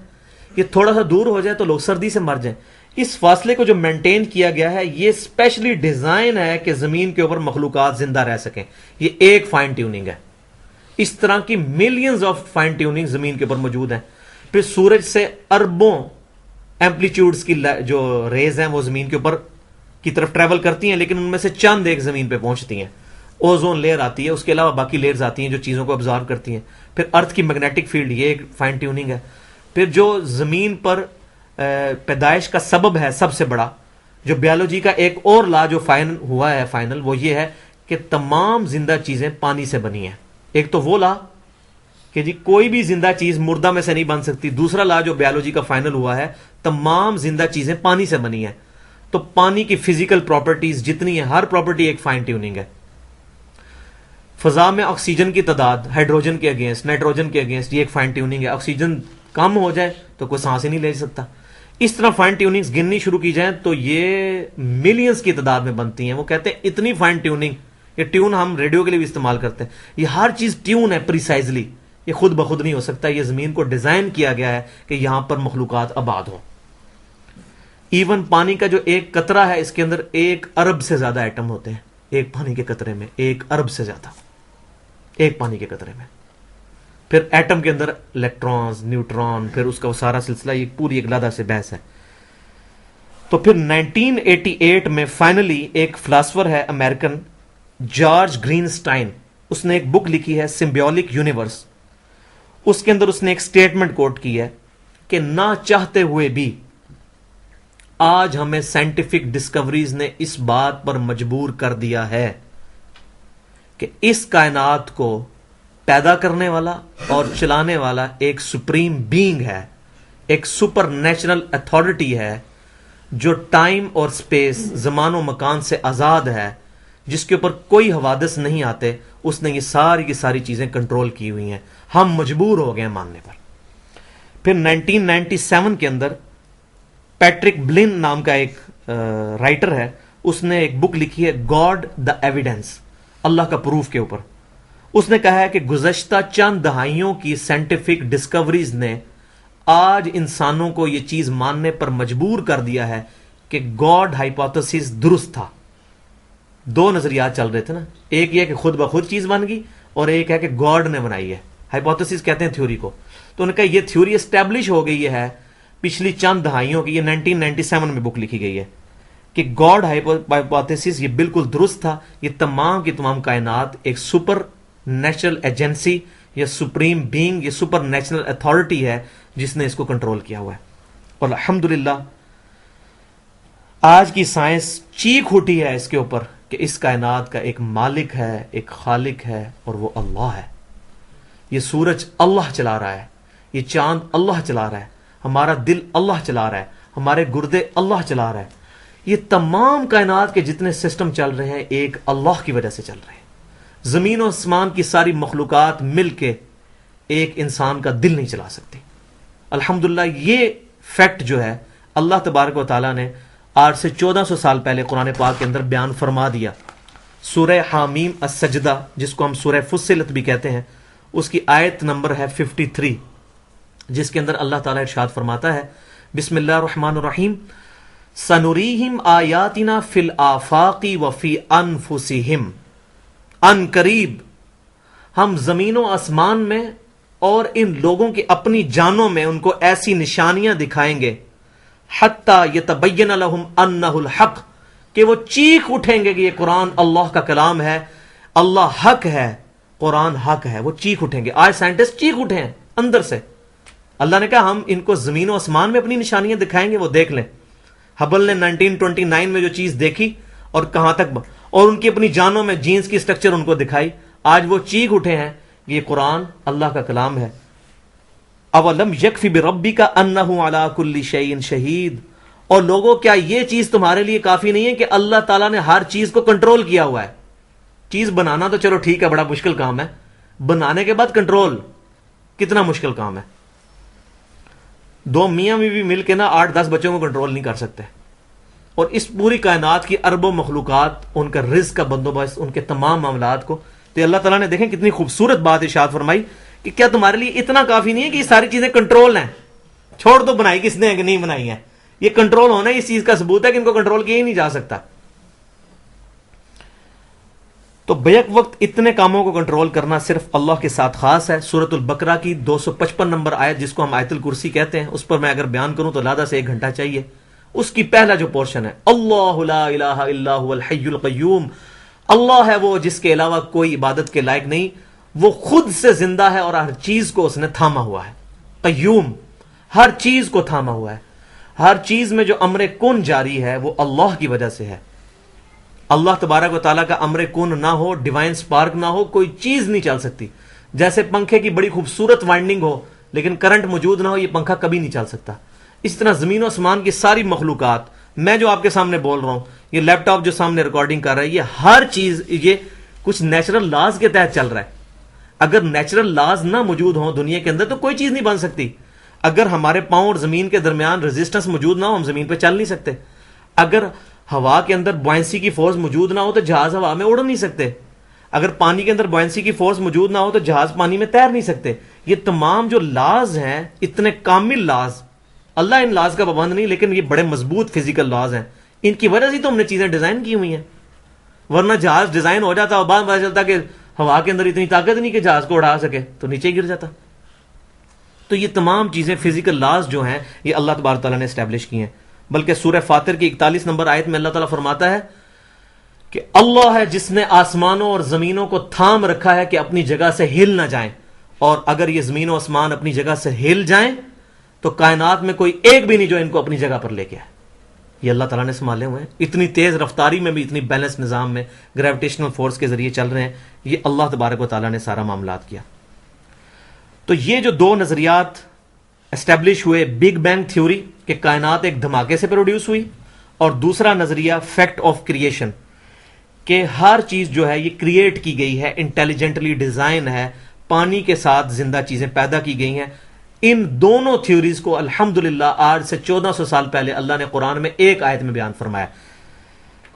یہ تھوڑا سا دور ہو جائے تو لوگ سردی سے مر جائیں. اس فاصلے کو جو مینٹین کیا گیا ہے یہ اسپیشلی ڈیزائن ہے کہ زمین کے اوپر مخلوقات زندہ رہ سکیں. یہ ایک فائن ٹیوننگ ہے. اس طرح کی ملینز آف فائن ٹیوننگ زمین کے اوپر موجود ہیں. پھر سورج سے اربوں ایمپلیٹیوڈز کی جو ریز ہیں وہ زمین کے اوپر کی طرف ٹریول کرتی ہیں، لیکن ان میں سے چند ایک زمین پہ پہنچتی ہیں. اوزون لیئر آتی ہے، اس کے علاوہ باقی لیئرز آتی ہیں جو چیزوں کو ابزارو کرتی ہیں. پھر ارتھ کی میگنیٹک فیلڈ، یہ ایک فائن ٹیوننگ ہے. پھر جو زمین پر پیدائش کا سبب ہے سب سے بڑا، جو بیولوجی کا ایک اور لا جو ہوا ہے فائنل، وہ یہ ہے کہ تمام زندہ چیزیں پانی سے بنی ہیں. ایک تو وہ لا کہ جی کوئی بھی زندہ چیز مردہ میں سے نہیں بن سکتی. دوسرا لا جو بیالوجی کا فائنل ہوا ہے, تمام زندہ چیزیں پانی سے بنی ہیں. تو پانی کی فزیکل پراپرٹیز جتنی ہیں, ہر پراپرٹی ایک فائن ٹیوننگ ہے. فضا میں آکسیجن کی تعداد ہائیڈروجن کے اگینسٹ, نائٹروجن کے اگینسٹ, یہ ایک فائن ٹیوننگ ہے. آکسیجن کم ہو جائے تو کوئی سانس ہی نہیں لے سکتا. اس طرح فائن ٹیوننگز گننی شروع کی جائیں تو یہ ملینز کی تعداد میں بنتی ہیں. وہ کہتے ہیں اتنی فائن ٹیوننگ, یہ ٹیون ہم ریڈیو کے لیے بھی استعمال کرتے ہیں, یہ ہر چیز ٹیون ہے پریسائزلی. یہ خود بخود نہیں ہو سکتا, یہ زمین کو ڈیزائن کیا گیا ہے کہ یہاں پر مخلوقات آباد ہوں. ایون پانی کا جو ایک قطرہ ہے اس کے اندر 1 ارب سے زیادہ ایٹم ہوتے ہیں. ایک پانی کے قطرے میں 1 ارب سے زیادہ, ایک پانی کے قطرے میں. پھر ایٹم کے اندر الیکٹرانز, نیوٹران, پھر اس کا وہ سارا سلسلہ, یہ پوری ایک علیحدہ سے بحث ہے. تو پھر 1988 میں فائنلی ایک فلاسفر ہے امریکن, جارج گرین سٹائن, اس نے ایک بک لکھی ہے سمبیولک یونیورس. اس کے اندر اس نے ایک سٹیٹمنٹ کوٹ کی ہے کہ نہ چاہتے ہوئے بھی آج ہمیں سائنٹیفک ڈسکوریز نے اس بات پر مجبور کر دیا ہے کہ اس کائنات کو پیدا کرنے والا اور چلانے والا ایک سپریم بینگ ہے, ایک سپر نیچرل اتھارٹی ہے جو ٹائم اور سپیس, زمان و مکان سے آزاد ہے, جس کے اوپر کوئی حوادث نہیں آتے. اس نے یہ ساری کی ساری چیزیں کنٹرول کی ہوئی ہیں. ہم مجبور ہو گئے ہیں ماننے پر. پھر 1997 کے اندر پیٹرک بلن نام کا ایک رائٹر ہے, اس نے ایک بک لکھی ہے گاڈ دا ایویڈنس, اللہ کا پروف کے اوپر. اس نے کہا ہے کہ گزشتہ چند دہائیوں کی سائنٹیفک ڈسکوریز نے آج انسانوں کو یہ چیز ماننے پر مجبور کر دیا ہے کہ گاڈ ہائپوتھیسس درست تھا. 2 نظریات چل رہے تھے نا, ایک یہ کہ خود بخود چیز بن گئی, اور ایک ہے کہ گاڈ نے بنائی ہے. ہائپوتھیسس کہتے ہیں تھیوری کو. تو انہوں نے کہا یہ تھیوری اسٹیبلش ہو گئی ہے پچھلی چند دہائیوں کی. یہ 1997 میں بک لکھی گئی ہے کہ گاڈ ہائپوتھیسس یہ بالکل درست تھا. یہ تمام کی تمام کائنات ایک سپر نیچرل ایجنسی یا سپریم بینگ یا سپر نیچرل اتھارٹی ہے جس نے اس کو کنٹرول کیا ہوا ہے. اور الحمدللہ آج کی سائنس چیخ اٹھی ہے اس کے اوپر کہ اس کائنات کا ایک مالک ہے, ایک خالق ہے, اور وہ اللہ ہے. یہ سورج اللہ چلا رہا ہے, یہ چاند اللہ چلا رہا ہے, ہمارا دل اللہ چلا رہا ہے, ہمارے گردے اللہ چلا رہا ہے. یہ تمام کائنات کے جتنے سسٹم چل رہے ہیں ایک اللہ کی وجہ سے چل رہے ہیں. زمین و آسمان کی ساری مخلوقات مل کے ایک انسان کا دل نہیں چلا سکتی. الحمدللہ یہ فیکٹ جو ہے اللہ تبارک و تعالیٰ نے آج سے 1400 سال پہلے قرآن پاک کے اندر بیان فرما دیا. سورہ حامیم السجدہ, جس کو ہم سورہ فصلت بھی کہتے ہیں, اس کی آیت نمبر ہے 53, جس کے اندر اللہ تعالیٰ ارشاد فرماتا ہے بسم اللہ الرحمن الرحیم سنریہم آیاتنا فی الآفاق وفی انفسہم. ان قریب ہم زمین و آسمان میں اور ان لوگوں کی اپنی جانوں میں ان کو ایسی نشانیاں دکھائیں گے حتی یتبین لہم انہ الحق, کہ وہ چیخ اٹھیں گے کہ یہ قرآن اللہ کا کلام ہے, اللہ حق ہے, قرآن حق ہے. وہ چیخ اٹھیں گے. آج سائنٹسٹ چیخ اٹھے ہیں اندر سے. اللہ نے کہا ہم ان کو زمین و آسمان میں اپنی نشانیاں دکھائیں گے, وہ دیکھ لیں. ہبل نے 1929 میں جو چیز دیکھی اور کہاں تک, اور ان کی اپنی جانوں میں جینز کی سٹرکچر ان کو دکھائی. آج وہ چیخ اٹھے ہیں کہ یہ قرآن اللہ کا کلام ہے. اولم یکفی بربک انہ علی کل شیء شہید. اور لوگوں کیا یہ چیز تمہارے لیے کافی نہیں ہے کہ اللہ تعالیٰ نے ہر چیز کو کنٹرول کیا ہوا ہے. چیز بنانا تو چلو ٹھیک ہے, بڑا مشکل کام ہے, بنانے کے بعد کنٹرول کتنا مشکل کام ہے. 2 میاں بیوی مل کے نا 8-10 بچوں کو کنٹرول نہیں کر سکتے. اور اس پوری کائنات کی اربوں مخلوقات, ان کا رزق کا بندوبست, ان کے تمام معاملات کو. تو اللہ تعالیٰ نے دیکھیں کتنی خوبصورت بات ارشاد فرمائی کہ کیا تمہارے لیے اتنا کافی نہیں ہے کہ یہ ساری چیزیں کنٹرول ہیں. چھوڑ دو بنائی کس نے کہ نہیں بنائی ہیں, یہ کنٹرول ہونا اس چیز کا ثبوت ہے کہ ان کو کنٹرول کیا ہی نہیں جا سکتا. تو بیک وقت اتنے کاموں کو کنٹرول کرنا صرف اللہ کے ساتھ خاص ہے. سورۃ البقرہ کی 255 نمبر آیت, جس کو ہم آیت الکرسی کہتے ہیں, اس پر میں اگر بیان کروں تو لادہ سے 1 گھنٹہ چاہیے. اس کی پہلا جو پورشن ہے اللہ لا الہ الا هو الحی القیوم, اللہ ہے وہ جس کے علاوہ کوئی عبادت کے لائق نہیں, وہ خود سے زندہ ہے اور ہر چیز کو اس نے تھاما ہوا ہے. قیوم, ہر چیز کو تھاما ہوا ہے. ہر چیز میں جو امر کن جاری ہے وہ اللہ کی وجہ سے ہے. اللہ تبارک و تعالیٰ کا امر کن نہ ہو, ڈیوائن سپارک نہ ہو, کوئی چیز نہیں چل سکتی. جیسے پنکھے کی بڑی خوبصورت وائنڈنگ ہو لیکن کرنٹ موجود نہ ہو، یہ پنکھا کبھی نہیں چل سکتا. اس طرح زمین و آسمان کی ساری مخلوقات، میں جو آپ کے سامنے بول رہا ہوں، یہ لیپ ٹاپ جو سامنے ریکارڈنگ کر رہا ہے، یہ ہر چیز یہ کچھ نیچرل لاز کے تحت چل رہا ہے. اگر نیچرل لاز نہ موجود ہوں دنیا کے اندر تو کوئی چیز نہیں بن سکتی. اگر ہمارے پاؤں اور زمین کے درمیان ریزسٹنس موجود نہ ہو، ہم زمین پہ چل نہیں سکتے. اگر ہوا کے اندر بوئنسی کی فورس موجود نہ ہو تو جہاز ہوا میں اڑ نہیں سکتے. اگر پانی کے اندر بوئنسی کی فورس موجود نہ ہو تو جہاز پانی میں تیر نہیں سکتے. یہ تمام جو لاز ہیں، اتنے کامل لاز، اللہ ان لاز کا پابند نہیں، لیکن یہ بڑے مضبوط فزیکل لاز ہیں. ان کی وجہ سے تو ہم نے چیزیں ڈیزائن کی ہوئی ہیں، ورنہ جہاز ڈیزائن ہو جاتا اور بعد پتا چلتا کہ ہوا کے اندر اتنی طاقت نہیں کہ جہاز کو اڑا سکے تو نیچے گر جاتا. تو یہ تمام چیزیں فزیکل لاز جو ہیں یہ اللہ تبارک تعالیٰ نے اسٹیبلش کی ہیں. بلکہ سورہ فاطر کی 41 نمبر آیت میں اللہ تعالیٰ فرماتا ہے کہ اللہ ہے جس نے آسمانوں اور زمینوں کو تھام رکھا ہے کہ اپنی جگہ سے ہل نہ جائیں، اور اگر یہ زمین و آسمان اپنی جگہ سے ہل جائیں تو کائنات میں کوئی ایک بھی نہیں جو ان کو اپنی جگہ پر لے کے آئے. یہ اللہ تعالیٰ نے سنبھالے ہوئے ہیں. اتنی تیز رفتاری میں بھی، اتنی بیلنس نظام میں، گریویٹیشنل فورس کے ذریعے چل رہے ہیں. یہ اللہ تبارک و تعالیٰ نے سارا معاملات کیا. تو یہ جو دو نظریات اسٹیبلش ہوئے، بگ بینگ تھیوری کہ کائنات ایک دھماکے سے پروڈیوس ہوئی، اور دوسرا نظریہ فیکٹ آف کریشن کہ ہر چیز جو ہے یہ کریٹ کی گئی ہے، انٹیلیجنٹلی ڈیزائن ہے، پانی کے ساتھ زندہ چیزیں پیدا کی گئی ہیں. ان دونوں تھیوریز کو الحمدللہ آج سے 1400 سال پہلے اللہ نے قرآن میں ایک آیت میں بیان فرمایا،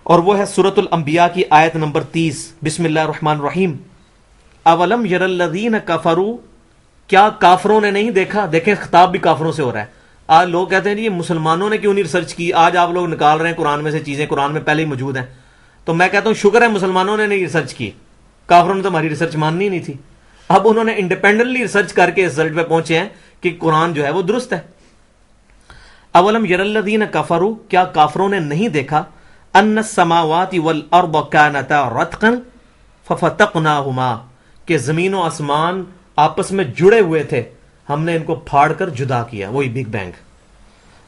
اور وہ ہے سورۃ الانبیاء کی آیت نمبر 30. بسم اللہ الرحمن الرحیم. اولم یر الذین کفروا، کیا کافروں نے نہیں دیکھا؟ دیکھیں خطاب بھی کافروں سے ہو رہا ہے. آج لوگ کہتے ہیں یہ مسلمانوں نے کیوں نہیں ریسرچ کی؟ آج آپ لوگ نکال رہے ہیں قرآن میں سے چیزیں، قرآن میں پہلے ہی موجود ہیں. تو میں کہتا ہوں شکر ہے مسلمانوں نے نہیں ریسرچ کی، کافروں نے تو ہماری ریسرچ ماننی نہیں تھی. اب انہوں نے انڈیپینڈنٹلی ریسرچ کر کے اس رزلٹ پہ پہنچے ہیں کہ قرآن جو ہے وہ درست ہے. اولم یر الذین کفروا، کیا کافروں نے نہیں دیکھا؟ ان السماوات والارض کانتا رتقا ففتقناہما، کہ زمین و آسمان آپس میں جڑے ہوئے تھے، ہم نے ان کو پھاڑ کر جدا کیا. وہی بگ بینگ.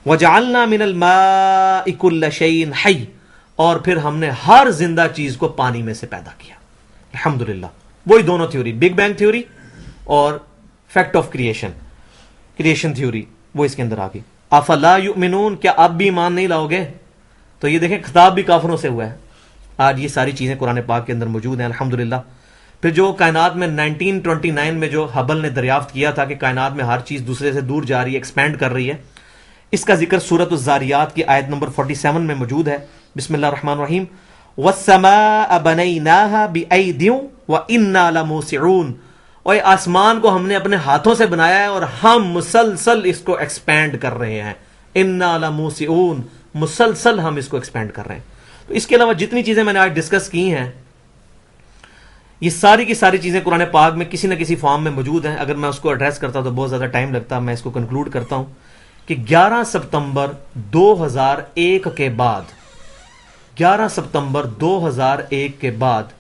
وجعلنا من الماء كل شيء حي، اور پھر ہم نے ہر زندہ چیز کو پانی میں سے پیدا کیا. الحمدللہ. وہی دونوں تھیوری، بگ بینگ تھیوری اور فیکٹ آف کریشن تھیوری، وہ اس کے اندر آ گئی. افلا یؤمنون، کیا آپ بھی ایمان نہیں لاؤ گے؟ تو یہ دیکھیں خطاب بھی کافروں سے ہوا ہے. آج یہ ساری چیزیں قرآن پاک کے اندر موجود ہیں الحمدللہ. پھر جو کائنات میں 1929 میں جو ہبل نے دریافت کیا تھا کہ کائنات میں ہر چیز دوسرے سے دور جا رہی ہے، ایکسپینڈ کر رہی ہے، اس کا ذکر سورۃ الذاریات کی آیت نمبر 47 میں موجود ہے. بسم اللہ الرحمن الرحیم. والسماء بنيناها بأيد وإنا لموسعون، اور آسمان کو ہم نے اپنے ہاتھوں سے بنایا ہے اور ہم مسلسل اس کو ایکسپینڈ کر رہے ہیں. انا لموسعون، مسلسل ہم اس کو ایکسپینڈ کر رہے ہیں. تو اس کے علاوہ جتنی چیزیں میں نے آج ڈسکس کی ہیں، یہ ساری کی ساری چیزیں قرآن پاک میں کسی نہ کسی فارم میں موجود ہیں. اگر میں اس کو ایڈریس کرتا تو بہت زیادہ ٹائم لگتا. میں اس کو کنکلوڈ کرتا ہوں کہ 11 ستمبر 2001 کے بعد 11 ستمبر 2001 کے بعد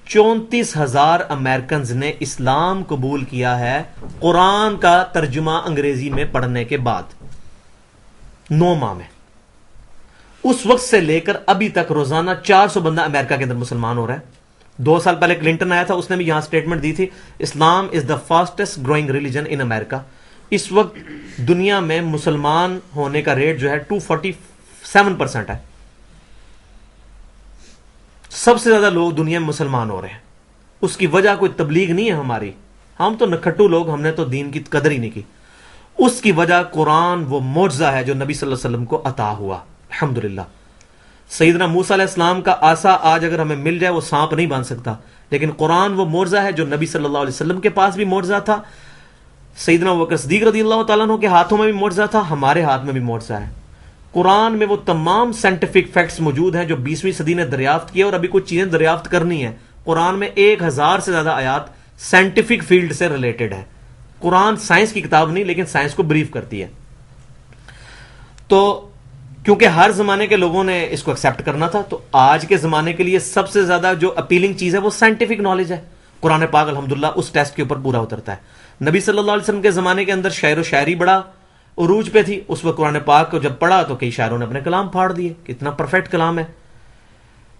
34,000 امریکنز نے اسلام قبول کیا ہے قرآن کا ترجمہ انگریزی میں پڑھنے کے بعد 9 ماہ میں. اس وقت سے لے کر ابھی تک روزانہ 400 بندہ امریکہ کے اندر مسلمان ہو رہا ہے. 2 سال پہلے کلنٹن آیا تھا، اس نے بھی یہاں سٹیٹمنٹ دی تھی، اسلام از دا فاسٹسٹ گروئنگ ریلیجن ان امریکہ. اس وقت دنیا میں مسلمان ہونے کا ریٹ جو ہے 247% ہے. سب سے زیادہ لوگ دنیا میں مسلمان ہو رہے ہیں. اس کی وجہ کوئی تبلیغ نہیں ہے ہماری، ہم تو نکھٹو لوگ، ہم نے تو دین کی قدر ہی نہیں کی. اس کی وجہ قرآن وہ معجزہ ہے جو نبی صلی اللہ علیہ وسلم کو عطا ہوا. الحمدللہ. سیدنا موسیٰ علیہ السلام کا عصا آج اگر ہمیں مل جائے وہ سانپ نہیں بن سکتا، لیکن قرآن وہ معجزہ ہے جو نبی صلی اللہ علیہ وسلم کے پاس بھی معجزہ تھا، سیدنا ابوبکر صدیق رضی اللہ تعالیٰ عنہ کے ہاتھوں میں بھی معجزہ تھا، ہمارے ہاتھ میں بھی معجزہ ہے. قرآن میں وہ تمام سائنٹیفک فیکٹس موجود ہیں جو 20ویں صدی نے دریافت کیے، اور ابھی کچھ چیزیں دریافت کرنی ہیں. قرآن میں 1000 سے زیادہ آیات سائنٹیفک فیلڈ سے ریلیٹڈ ہے. قرآن سائنس کی کتاب نہیں، لیکن سائنس کو بریف کرتی ہے. تو کیونکہ ہر زمانے کے لوگوں نے اس کو ایکسیپٹ کرنا تھا، تو آج کے زمانے کے لیے سب سے زیادہ جو اپیلنگ چیز ہے وہ سائنٹیفک نالج ہے. قرآن پاک الحمدللہ اس ٹیسٹ کے اوپر پورا اترتا ہے. نبی صلی اللہ علیہ وسلم کے زمانے کے اندر شعر و شاعری بڑا عروج پہ تھی. اس وقت قرآن پاک کو جب پڑھا تو کئی شاعروں نے اپنے کلام پھاڑ دیے. کتنا پرفیکٹ کلام ہے.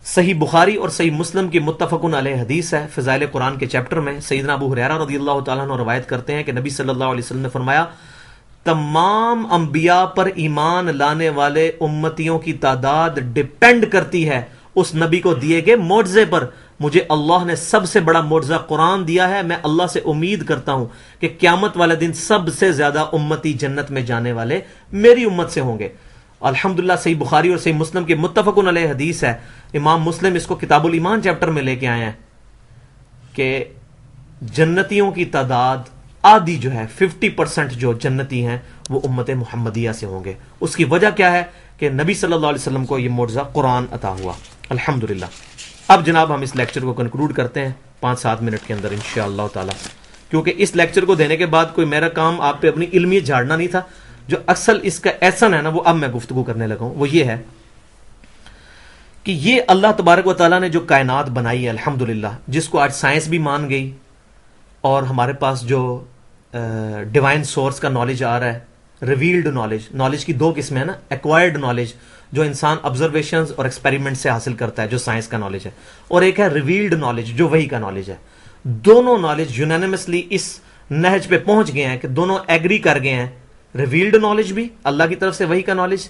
صحیح بخاری اور صحیح مسلم کی متفقن علیہ حدیث ہے، فضائل قرآن کے چیپٹر میں سیدنا ابو ہریرہ رضی اللہ تعالیٰ عنہ روایت کرتے ہیں کہ نبی صلی اللہ علیہ وسلم نے فرمایا، تمام انبیاء پر ایمان لانے والے امتیوں کی تعداد ڈیپینڈ کرتی ہے اس نبی کو دیے گئے معجزے پر۔ مجھے اللہ نے سب سے بڑا معجزہ قرآن دیا ہے، میں اللہ سے امید کرتا ہوں کہ قیامت والے دن سب سے زیادہ امتی جنت میں جانے والے میری امت سے ہوں گے۔ الحمدللہ صحیح بخاری اور صحیح مسلم کی متفقن علیہ حدیث ہے، امام مسلم اس کو کتاب الایمان چیپٹر میں لے کے آئے ہیں کہ جنتیوں کی تعداد آدھی جو ہے 50% جو جنتی ہیں وہ امت محمدیہ سے ہوں گے۔ اس کی وجہ کیا ہے کہ نبی صلی اللہ علیہ وسلم کو یہ معجزہ قرآن عطا ہوا، الحمدللہ۔ اب جناب ہم اس لیکچر کو کنکلوڈ کرتے ہیں 5-7 منٹ کے اندر انشاءاللہ تعالی، کیونکہ اس لیکچر کو دینے کے بعد کوئی میرا کام آپ پہ اپنی علمیت جھاڑنا نہیں تھا، جو اصل اس کا احسن ہے نا وہ اب میں گفتگو کرنے لگا ہوں، وہ یہ ہے کہ یہ اللہ تبارک و تعالیٰ نے جو کائنات بنائی ہے الحمدللہ، جس کو آج سائنس بھی مان گئی، اور ہمارے پاس جو ڈیوائن سورس کا نالج آ رہا ہے، ریویلڈ نالج، نالج کی 2 قسمیں ہیں نا، ایکوائرڈ نالج جو انسان آبزرویشنز اور ایکسپیریمنٹ سے حاصل کرتا ہے جو سائنس کا نالج ہے، اور ایک ہے ریویلڈ نالج جو وحی کا نالج ہے۔ دونوں نالج یونینیمسلی اس نہج پہ پہنچ گئے ہیں کہ دونوں ایگری کر گئے ہیں، ریویلڈ نالج بھی اللہ کی طرف سے وحی کا نالج،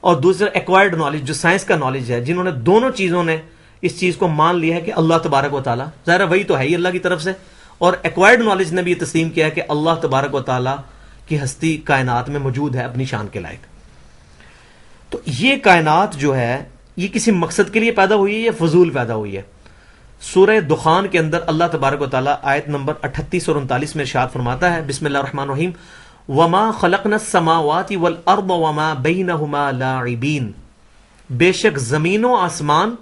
اور دوسرا ایکوائرڈ نالج جو سائنس کا نالج ہے، جنہوں نے دونوں چیزوں نے اس چیز کو مان لیا ہے کہ اللہ تبارک و تعالیٰ، ظاہر وہی تو ہے ہی اللہ کی طرف سے، اور ایکوائرڈ نالج نے بھی یہ تسلیم کیا ہے کہ اللہ تبارک و تعالیٰ کی ہستی کائنات میں موجود ہے اپنی شان کے لائق۔ تو یہ کائنات جو ہے یہ کسی مقصد کے لیے پیدا ہوئی ہے یا فضول پیدا ہوئی ہے؟ سورہ دخان کے اندر اللہ تبارک و تعالیٰ آیت نمبر 38 اور 39 میں ارشاد فرماتا ہے، بسم اللہ الرحمن الرحیم، وَمَا خَلَقْنَا السَّمَاوَاتِ وَالْأَرْضَ وَمَا بَيْنَهُمَا لَاعِبِينَ، بے شک زمین و آسمان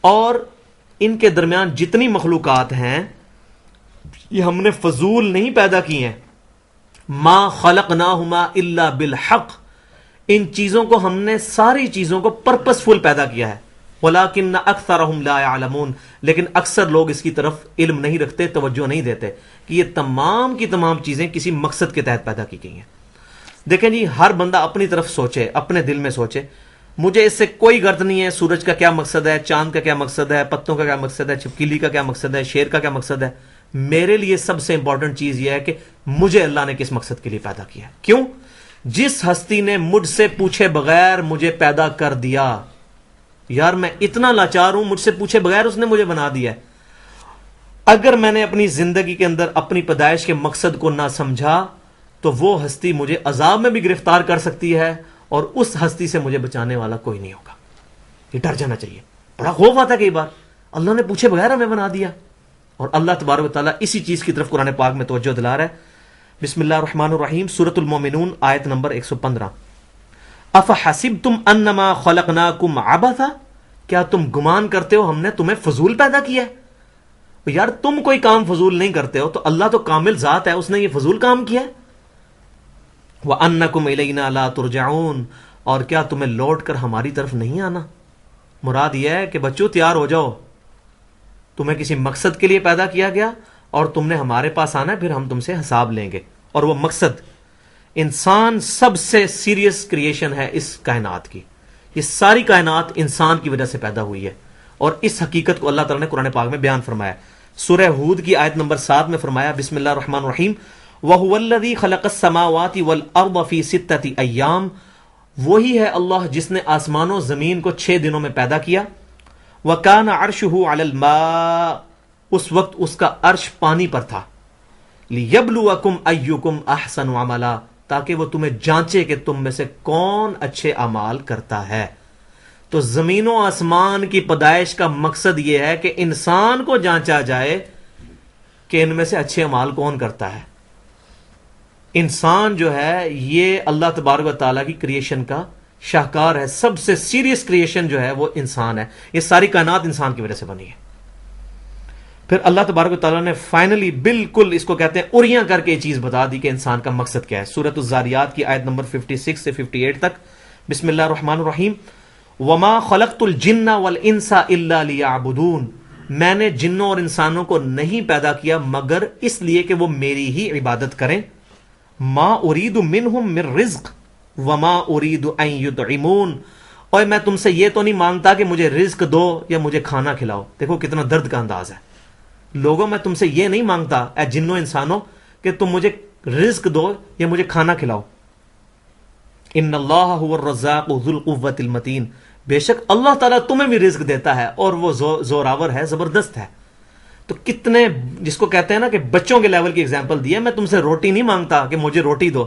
اور ان کے درمیان جتنی مخلوقات ہیں یہ ہم نے فضول نہیں پیدا کی ہیں، ما خلقناہما الا بالحق، ان چیزوں کو ہم نے ساری چیزوں کو پرپس فل پیدا کیا ہے، ولیکن اکثرہم لا یعلمون، لیکن اکثر لوگ اس کی طرف علم نہیں رکھتے، توجہ نہیں دیتے کہ یہ تمام کی تمام چیزیں کسی مقصد کے تحت پیدا کی گئی ہیں۔ دیکھیں جی، ہر بندہ اپنی طرف سوچے، اپنے دل میں سوچے، مجھے اس سے کوئی غرض نہیں ہے سورج کا کیا مقصد ہے، چاند کا کیا مقصد ہے، پتوں کا کیا مقصد ہے، چھپکلی کا کیا مقصد ہے، شیر کا کیا مقصد ہے۔ میرے لیے سب سے امپورٹنٹ چیز یہ ہے کہ مجھے اللہ نے کس مقصد کے لیے پیدا کیا ہے۔ کیوں؟ جس ہستی نے مجھ سے پوچھے بغیر مجھے پیدا کر دیا، یار میں اتنا لاچار ہوں، مجھ سے پوچھے بغیر اس نے مجھے بنا دیا ہے۔ اگر میں نے اپنی زندگی کے اندر اپنی پیدائش کے مقصد کو نہ سمجھا تو وہ ہستی مجھے عذاب میں بھی گرفتار کر سکتی ہے، اور اس ہستی سے مجھے بچانے والا کوئی نہیں ہوگا۔ یہ ڈر جانا چاہیے، بڑا خوف آتا ہے کئی بار، اللہ نے پوچھے بغیر ہمیں بنا دیا، اور اللہ تبارک و تعالیٰ اسی چیز کی طرف قرآن پاک میں توجہ دلا رہا ہے۔ بسم اللہ الرحمن الرحیم، سورۃ المومنون آیت نمبر 115، افحسبتم انما خلقناکم عبثا، کیا تم گمان کرتے ہو ہم نے تمہیں فضول پیدا کیا ہے؟ یار تم کوئی کام فضول نہیں کرتے ہو، تو اللہ تو کامل ذات ہے، اس نے یہ فضول کام کیا ہے۔ وَأَنَّكُمْ إِلَيْنَا لَا تُرْجَعُونَ، اور کیا تمہیں لوٹ کر ہماری طرف نہیں آنا؟ مراد یہ ہے کہ بچوں تیار ہو جاؤ، تمہیں کسی مقصد کے لیے پیدا کیا گیا اور تم نے ہمارے پاس آنا ہے، پھر ہم تم سے حساب لیں گے۔ اور وہ مقصد، انسان سب سے سیریس کریشن ہے اس کائنات کی، یہ ساری کائنات انسان کی وجہ سے پیدا ہوئی ہے، اور اس حقیقت کو اللہ تعالیٰ نے قرآن پاک میں بیان فرمایا۔ سورہ ہود کی آیت نمبر 7 میں فرمایا، بسم اللہ الرحمن الرحیم، وَهُوَ الَّذِي خَلَقَ السَّمَاوَاتِ وَالْأَرْضَ فِي سِتَّةِ أَيَّامٍ، وہی ہے اللہ جس نے آسمان و زمین کو 6 دنوں میں پیدا کیا۔ وَكَانَ عَرْشُهُ عَلَى الْمَاءِ، اس وقت اس کا عرش پانی پر تھا۔ لِيَبْلُوَكُمْ أَيُّكُمْ أَحْسَنُ عَمَلًا، تاکہ وہ تمہیں جانچے کہ تم میں سے کون اچھے اعمال کرتا ہے۔ تو زمین و آسمان کی پیدائش کا مقصد یہ ہے کہ انسان کو جانچا جائے کہ ان میں سے اچھے اعمال کون کرتا ہے۔ انسان جو ہے یہ اللہ تبارک و تعالیٰ کی کریشن کا شاہکار ہے، سب سے سیریس کریشن جو ہے وہ انسان ہے، یہ ساری کائنات انسان کی وجہ سے بنی ہے۔ پھر اللہ تبارک و تعالیٰ نے فائنلی بالکل اس کو کہتے ہیں اریاں کر کے یہ چیز بتا دی کہ انسان کا مقصد کیا ہے۔ سورۃ الذاریات کی آیت نمبر 56 سے 58 تک، بسم اللہ الرحمن الرحیم، وما خلقت الجن والانس الا لیعبدون، میں نے جنوں اور انسانوں کو نہیں پیدا کیا مگر اس لیے کہ وہ میری ہی عبادت کریں۔ ما اريد منهم من رزق وما اريد ان يطعمون، اور میں تم سے یہ تو نہیں مانگتا کہ مجھے رزق دو یا مجھے کھانا کھلاؤ. دیکھو کتنا درد کا انداز ہے. لوگوں میں تم سے یہ نہیں مانگتا اے جنوں انسانوں کہ تم مجھے رزق دو یا مجھے کھانا کھلاؤ. ان اللہ هو الرزاق ذو القوۃ المتین. بے شک اللہ تعالیٰ تمہیں بھی رزق دیتا ہے اور وہ زوراور ہے, زبردست ہے. تو کتنے, جس کو کہتے ہیں نا کہ بچوں کے لیول کی ایگزامپل دی ہے. میں تم سے روٹی نہیں مانگتا کہ مجھے روٹی دو,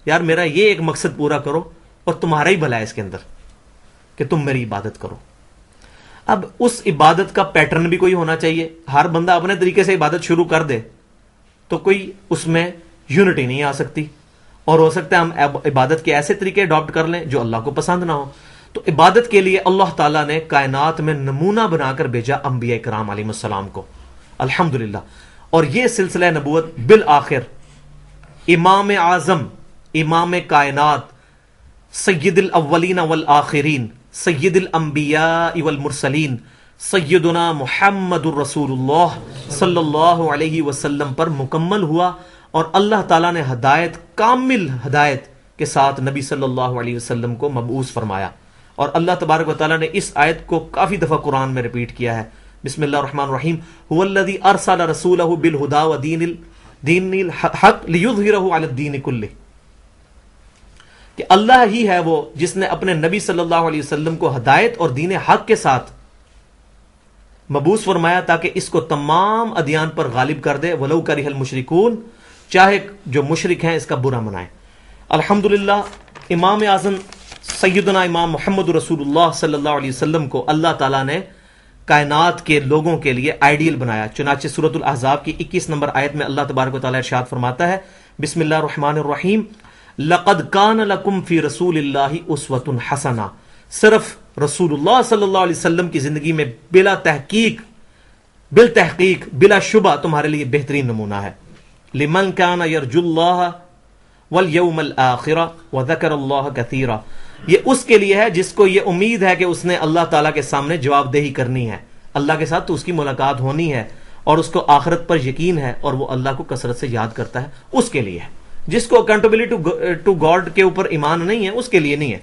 یار میرا یہ ایک مقصد پورا کرو اور تمہارا ہی بھلا ہے اس کے اندر کہ تم میری عبادت کرو. اب اس عبادت کا پیٹرن بھی کوئی ہونا چاہیے. ہر بندہ اپنے طریقے سے عبادت شروع کر دے تو کوئی اس میں یونٹی نہیں آ سکتی, اور ہو سکتا ہے ہم عبادت کے ایسے طریقے اڈاپٹ کر لیں جو اللہ کو پسند نہ ہو. تو عبادت کے لیے اللہ تعالیٰ نے کائنات میں نمونہ بنا کر بھیجا انبیاء کرام علیہ السلام کو, الحمدللہ. اور یہ سلسلہ نبوت بالآخر امام اعظم, امام کائنات, سید الاولین والآخرین, سید الانبیاء والمرسلین, سیدنا محمد الرسول اللہ صلی اللہ علیہ وسلم پر مکمل ہوا. اور اللہ تعالیٰ نے ہدایت, کامل ہدایت کے ساتھ نبی صلی اللہ علیہ وسلم کو مبعوث فرمایا. اور اللہ تبارک و تعالیٰ نے اس آیت کو کافی دفعہ قرآن میں ریپیٹ کیا ہے. بسم اللہ الرحمن الرحیم, هو الذی ارسل رسولہ بالہدی ودین الحق لیظہرہ علی الدین کلہ. کہ اللہ ہی ہے وہ جس نے اپنے نبی صلی اللہ علیہ وسلم کو ہدایت اور دین حق کے ساتھ مبعوث فرمایا تاکہ اس کو تمام ادیان پر غالب کر دے. ولو کرہ المشرکون, چاہے جو مشرک ہیں اس کا برا منائیں. الحمدللہ امام اعظم سیدنا امام محمد رسول اللہ صلی اللہ علیہ وسلم کو اللہ تعالیٰ نے کائنات کے لوگوں کے لیے آئیڈیل بنایا. چنانچہ سورۃ الاحزاب کی 21 نمبر آیت میں اللہ تبارک و تعالیٰ ارشاد فرماتا ہے, بسم اللہ الرحمن الرحیم, لقد کان لکم فی رسول اللہ اسوۃ حسنہ. صرف رسول اللہ صلی اللہ علیہ وسلم کی زندگی میں بلا تحقیق بلا شبہ تمہارے لیے بہترین نمونہ ہے. لمن کان یرجو اللہ والیوم الآخر وذکر اللہ کثیرا. یہ اس کے لیے ہے جس کو یہ امید ہے کہ اس نے اللہ تعالیٰ کے سامنے جواب دہی کرنی ہے, اللہ کے ساتھ تو اس کی ملاقات ہونی ہے, اور اس کو آخرت پر یقین ہے اور وہ اللہ کو کثرت سے یاد کرتا ہے, اس کے لیے ہے. جس کو اکاؤنٹیبلٹی ٹو گاڈ کے اوپر ایمان نہیں ہے اس کے لیے نہیں ہے.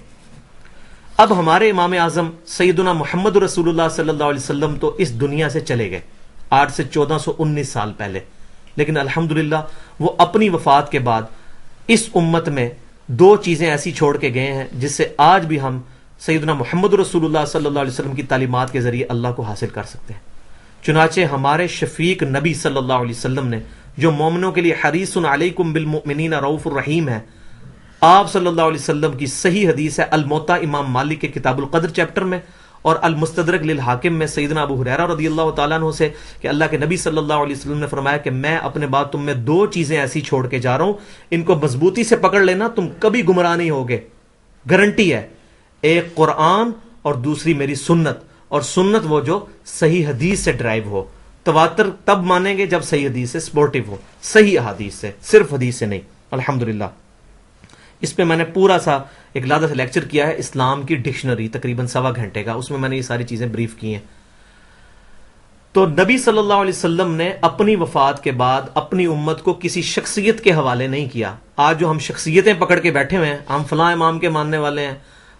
اب ہمارے امام اعظم سیدنا محمد رسول اللہ صلی اللہ علیہ وسلم تو اس دنیا سے چلے گئے آج سے 1419 سال پہلے, لیکن الحمدللہ وہ اپنی وفات کے بعد اس امت میں 2 چیزیں ایسی چھوڑ کے گئے ہیں جس سے آج بھی ہم سیدنا محمد رسول اللہ صلی اللہ علیہ وسلم کی تعلیمات کے ذریعے اللہ کو حاصل کر سکتے ہیں. چنانچہ ہمارے شفیق نبی صلی اللہ علیہ وسلم نے, جو مومنوں کے لیے حریص علیکم بالمؤمنین رؤوف الرحیم ہے, آپ صلی اللہ علیہ وسلم کی صحیح حدیث ہے الموطا امام مالک کے کتاب القدر چیپٹر میں, اور المستدرک للحاکم میں سیدنا ابو ہریرہ رضی اللہ تعالیٰ عنہ سے کہ اللہ کے نبی صلی اللہ علیہ وسلم نے فرمایا کہ میں اپنے بعد تم میں 2 چیزیں ایسی چھوڑ کے جا رہا ہوں, ان کو مضبوطی سے پکڑ لینا, تم کبھی گمراہ نہیں ہوگے, گارنٹی ہے. ایک قرآن اور دوسری میری سنت, اور سنت وہ جو صحیح حدیث سے ڈرائیو ہو. تواتر تب مانیں گے جب صحیح حدیث سے سپورٹیو ہو, صحیح احادیث سے, صرف حدیث سے نہیں. الحمدللہ اس پہ میں نے پورا سا ایک لادہ سے لیکچر کیا ہے, اسلام کی ڈکشنری, تقریباً 1.25 گھنٹے کا, اس میں میں نے یہ ساری چیزیں بریف کی ہیں. تو نبی صلی اللہ علیہ وسلم نے اپنی وفات کے بعد اپنی امت کو کسی شخصیت کے حوالے نہیں کیا. آج جو ہم شخصیتیں پکڑ کے بیٹھے ہوئے ہیں, ہم فلاں امام کے ماننے والے ہیں,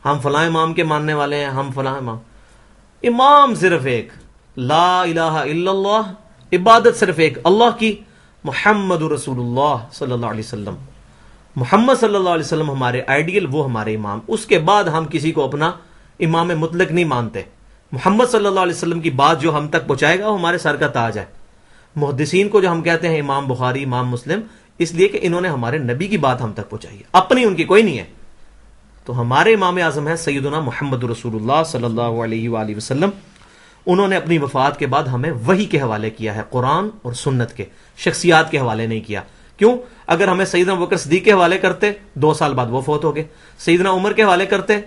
ہم فلاں امام کے ماننے والے ہیں, ہم فلاں امام صرف ایک, لا الہ الا اللہ, عبادت صرف ایک اللہ کی, محمد رسول اللہ صلی اللہ علیہ وسلم. محمد صلی اللہ علیہ وسلم ہمارے آئیڈیل, وہ ہمارے امام. اس کے بعد ہم کسی کو اپنا امام مطلق نہیں مانتے. محمد صلی اللہ علیہ وسلم کی بات جو ہم تک پہنچائے گا وہ ہمارے سر کا تاج ہے. محدثین کو جو ہم کہتے ہیں امام بخاری, امام مسلم, اس لیے کہ انہوں نے ہمارے نبی کی بات ہم تک پہنچائی ہے, اپنی ان کی کوئی نہیں ہے. تو ہمارے امام اعظم ہیں سیدنا محمد رسول اللہ صلی اللہ علیہ وآلہ وسلم. انہوں نے اپنی وفات کے بعد ہمیں وحی کے حوالے کیا ہے, قرآن اور سنت کے, شخصیات کے حوالے نہیں کیا. کیوں؟ اگر ہمیں سیدنا ابوبکر صدیق کے حوالے کرتے 2 سال بعد وہ فوت ہو گئے, سیدنا عمر کے حوالے کرتے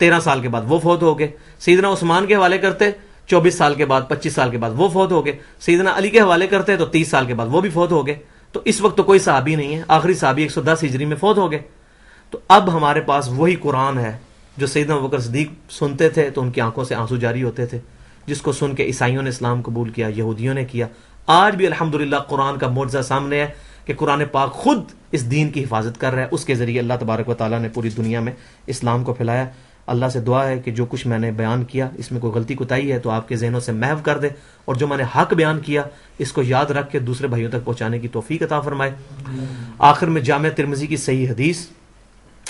13 سال کے بعد وہ فوت ہو گئے, سیدنا عثمان کے حوالے کرتے 24 سال کے بعد 25 سال کے بعد وہ فوت ہو گئے, سیدنا علی کے حوالے کرتے تو 30 سال کے بعد وہ بھی فوت ہو گئے. تو اس وقت تو کوئی صحابی نہیں ہے, آخری صحابی 110 ہجری میں فوت ہو گئے. تو اب ہمارے پاس وہی قرآن ہے جو سیدنا ابوبکر صدیق سنتے تھے تو ان کی آنکھوں سے آنسو جاری ہوتے تھے, جس کو سن کے عیسائیوں نے اسلام قبول کیا, یہودیوں نے کیا. آج بھی الحمدللہ قرآن کا معجزہ سامنے ہے کہ قرآن پاک خود اس دین کی حفاظت کر رہا ہے. اس کے ذریعے اللہ تبارک و تعالیٰ نے پوری دنیا میں اسلام کو پھیلایا. اللہ سے دعا ہے کہ جو کچھ میں نے بیان کیا اس میں کوئی غلطی کوتاہی ہے تو آپ کے ذہنوں سے محو کر دے، اور جو میں نے حق بیان کیا اس کو یاد رکھ کے دوسرے بھائیوں تک پہنچانے کی توفیق عطا فرمائے۔ آخر میں جامع ترمذی کی صحیح حدیث،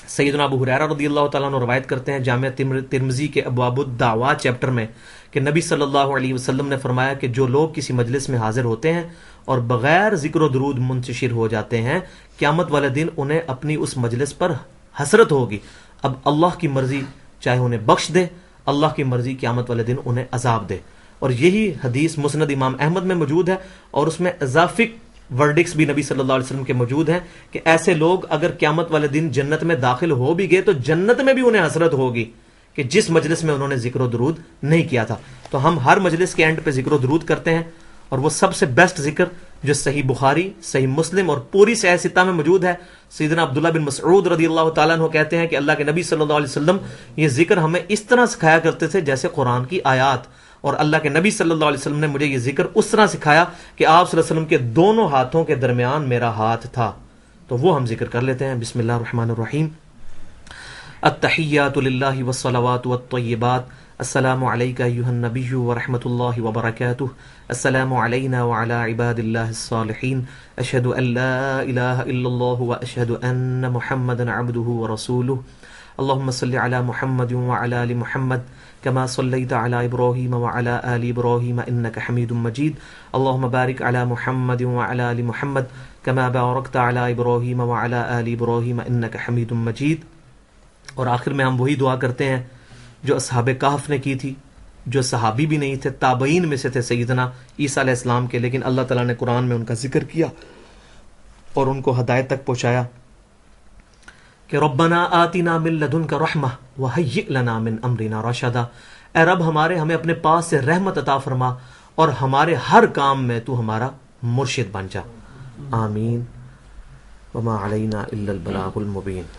سیدنا ابو ہریرہ رضی اللہ تعالیٰ عنہ روایت کرتے ہیں جامع ترمذی کے ابواب الدعوات چیپٹر میں کہ نبی صلی اللہ علیہ وسلم نے فرمایا کہ جو لوگ کسی مجلس میں حاضر ہوتے ہیں اور بغیر ذکر و درود منتشر ہو جاتے ہیں، قیامت والے دن انہیں اپنی اس مجلس پر حسرت ہوگی۔ اب اللہ کی مرضی چاہے انہیں بخش دے، اللہ کی مرضی قیامت والے دن انہیں عذاب دے۔ اور یہی حدیث مسند امام احمد میں موجود ہے، اور اس میں اضافی ورڈکس بھی نبی صلی اللہ علیہ وسلم کے موجود ہیں کہ ایسے لوگ اگر قیامت والے دن جنت میں داخل ہو بھی گئے تو جنت میں بھی انہیں حسرت ہوگی کہ جس مجلس میں انہوں نے ذکر و درود نہیں کیا تھا۔ تو ہم ہر مجلس کے اینڈ پہ ذکر و درود کرتے ہیں، اور وہ سب سے بیسٹ ذکر جو صحیح بخاری، صحیح مسلم اور پوری صحیح ستہ میں موجود ہے، سیدنا عبداللہ بن مسعود رضی اللہ تعالیٰ عنہ کہتے ہیں کہ اللہ کے نبی صلی اللہ علیہ وسلم یہ ذکر ہمیں اس طرح سکھایا کرتے تھے جیسے قرآن کی آیات، اور اللہ کے نبی صلی اللہ علیہ وسلم نے مجھے یہ ذکر اس طرح سکھایا کہ آپ صلی اللہ علیہ وسلم کے دونوں ہاتھوں کے درمیان میرا ہاتھ تھا۔ تو وہ ہم ذکر کر لیتے ہیں۔ بسم اللہ الرحمن الرحیم۔ التحیات للہ والصلوات والطیبات، السلام علیک ایھا النبی ورحمۃ اللہ وبرکاتہ، السلام علینا وعلی عباد اللہ الصالحین، اشہد ان لا الہ الا اللہ واشہد ان محمدا عبدہ ورسولہ، اللہم صل علی محمد وعلی آل محمد كما صليت على إبراهيم وعلى آل إبراهيم إنك حميد مجيد، اللهم بارك على محمد وعلى آل محمد كما باركت على إبراهيم وعلى آل إبراهيم إنك حميد مجيد۔ اور آخر میں ہم وہی دعا کرتے ہیں جو اصحاب کہف نے کی تھی، جو صحابی بھی نہیں تھے، تابعین میں سے تھے سیدنا عیسیٰ علیہ السلام کے، لیکن اللہ تعالیٰ نے قرآن میں ان کا ذکر کیا اور ان کو ہدایت تک پہنچایا کہ ربنا آتنا من لدنک رحمہ وہیئ لنا من امرنا رشدا، اے رب ہمیں اپنے پاس سے رحمت عطا فرما اور ہمارے ہر کام میں تو ہمارا مرشد بن جا، آمین۔ وما علینا الا البلاغ المبین۔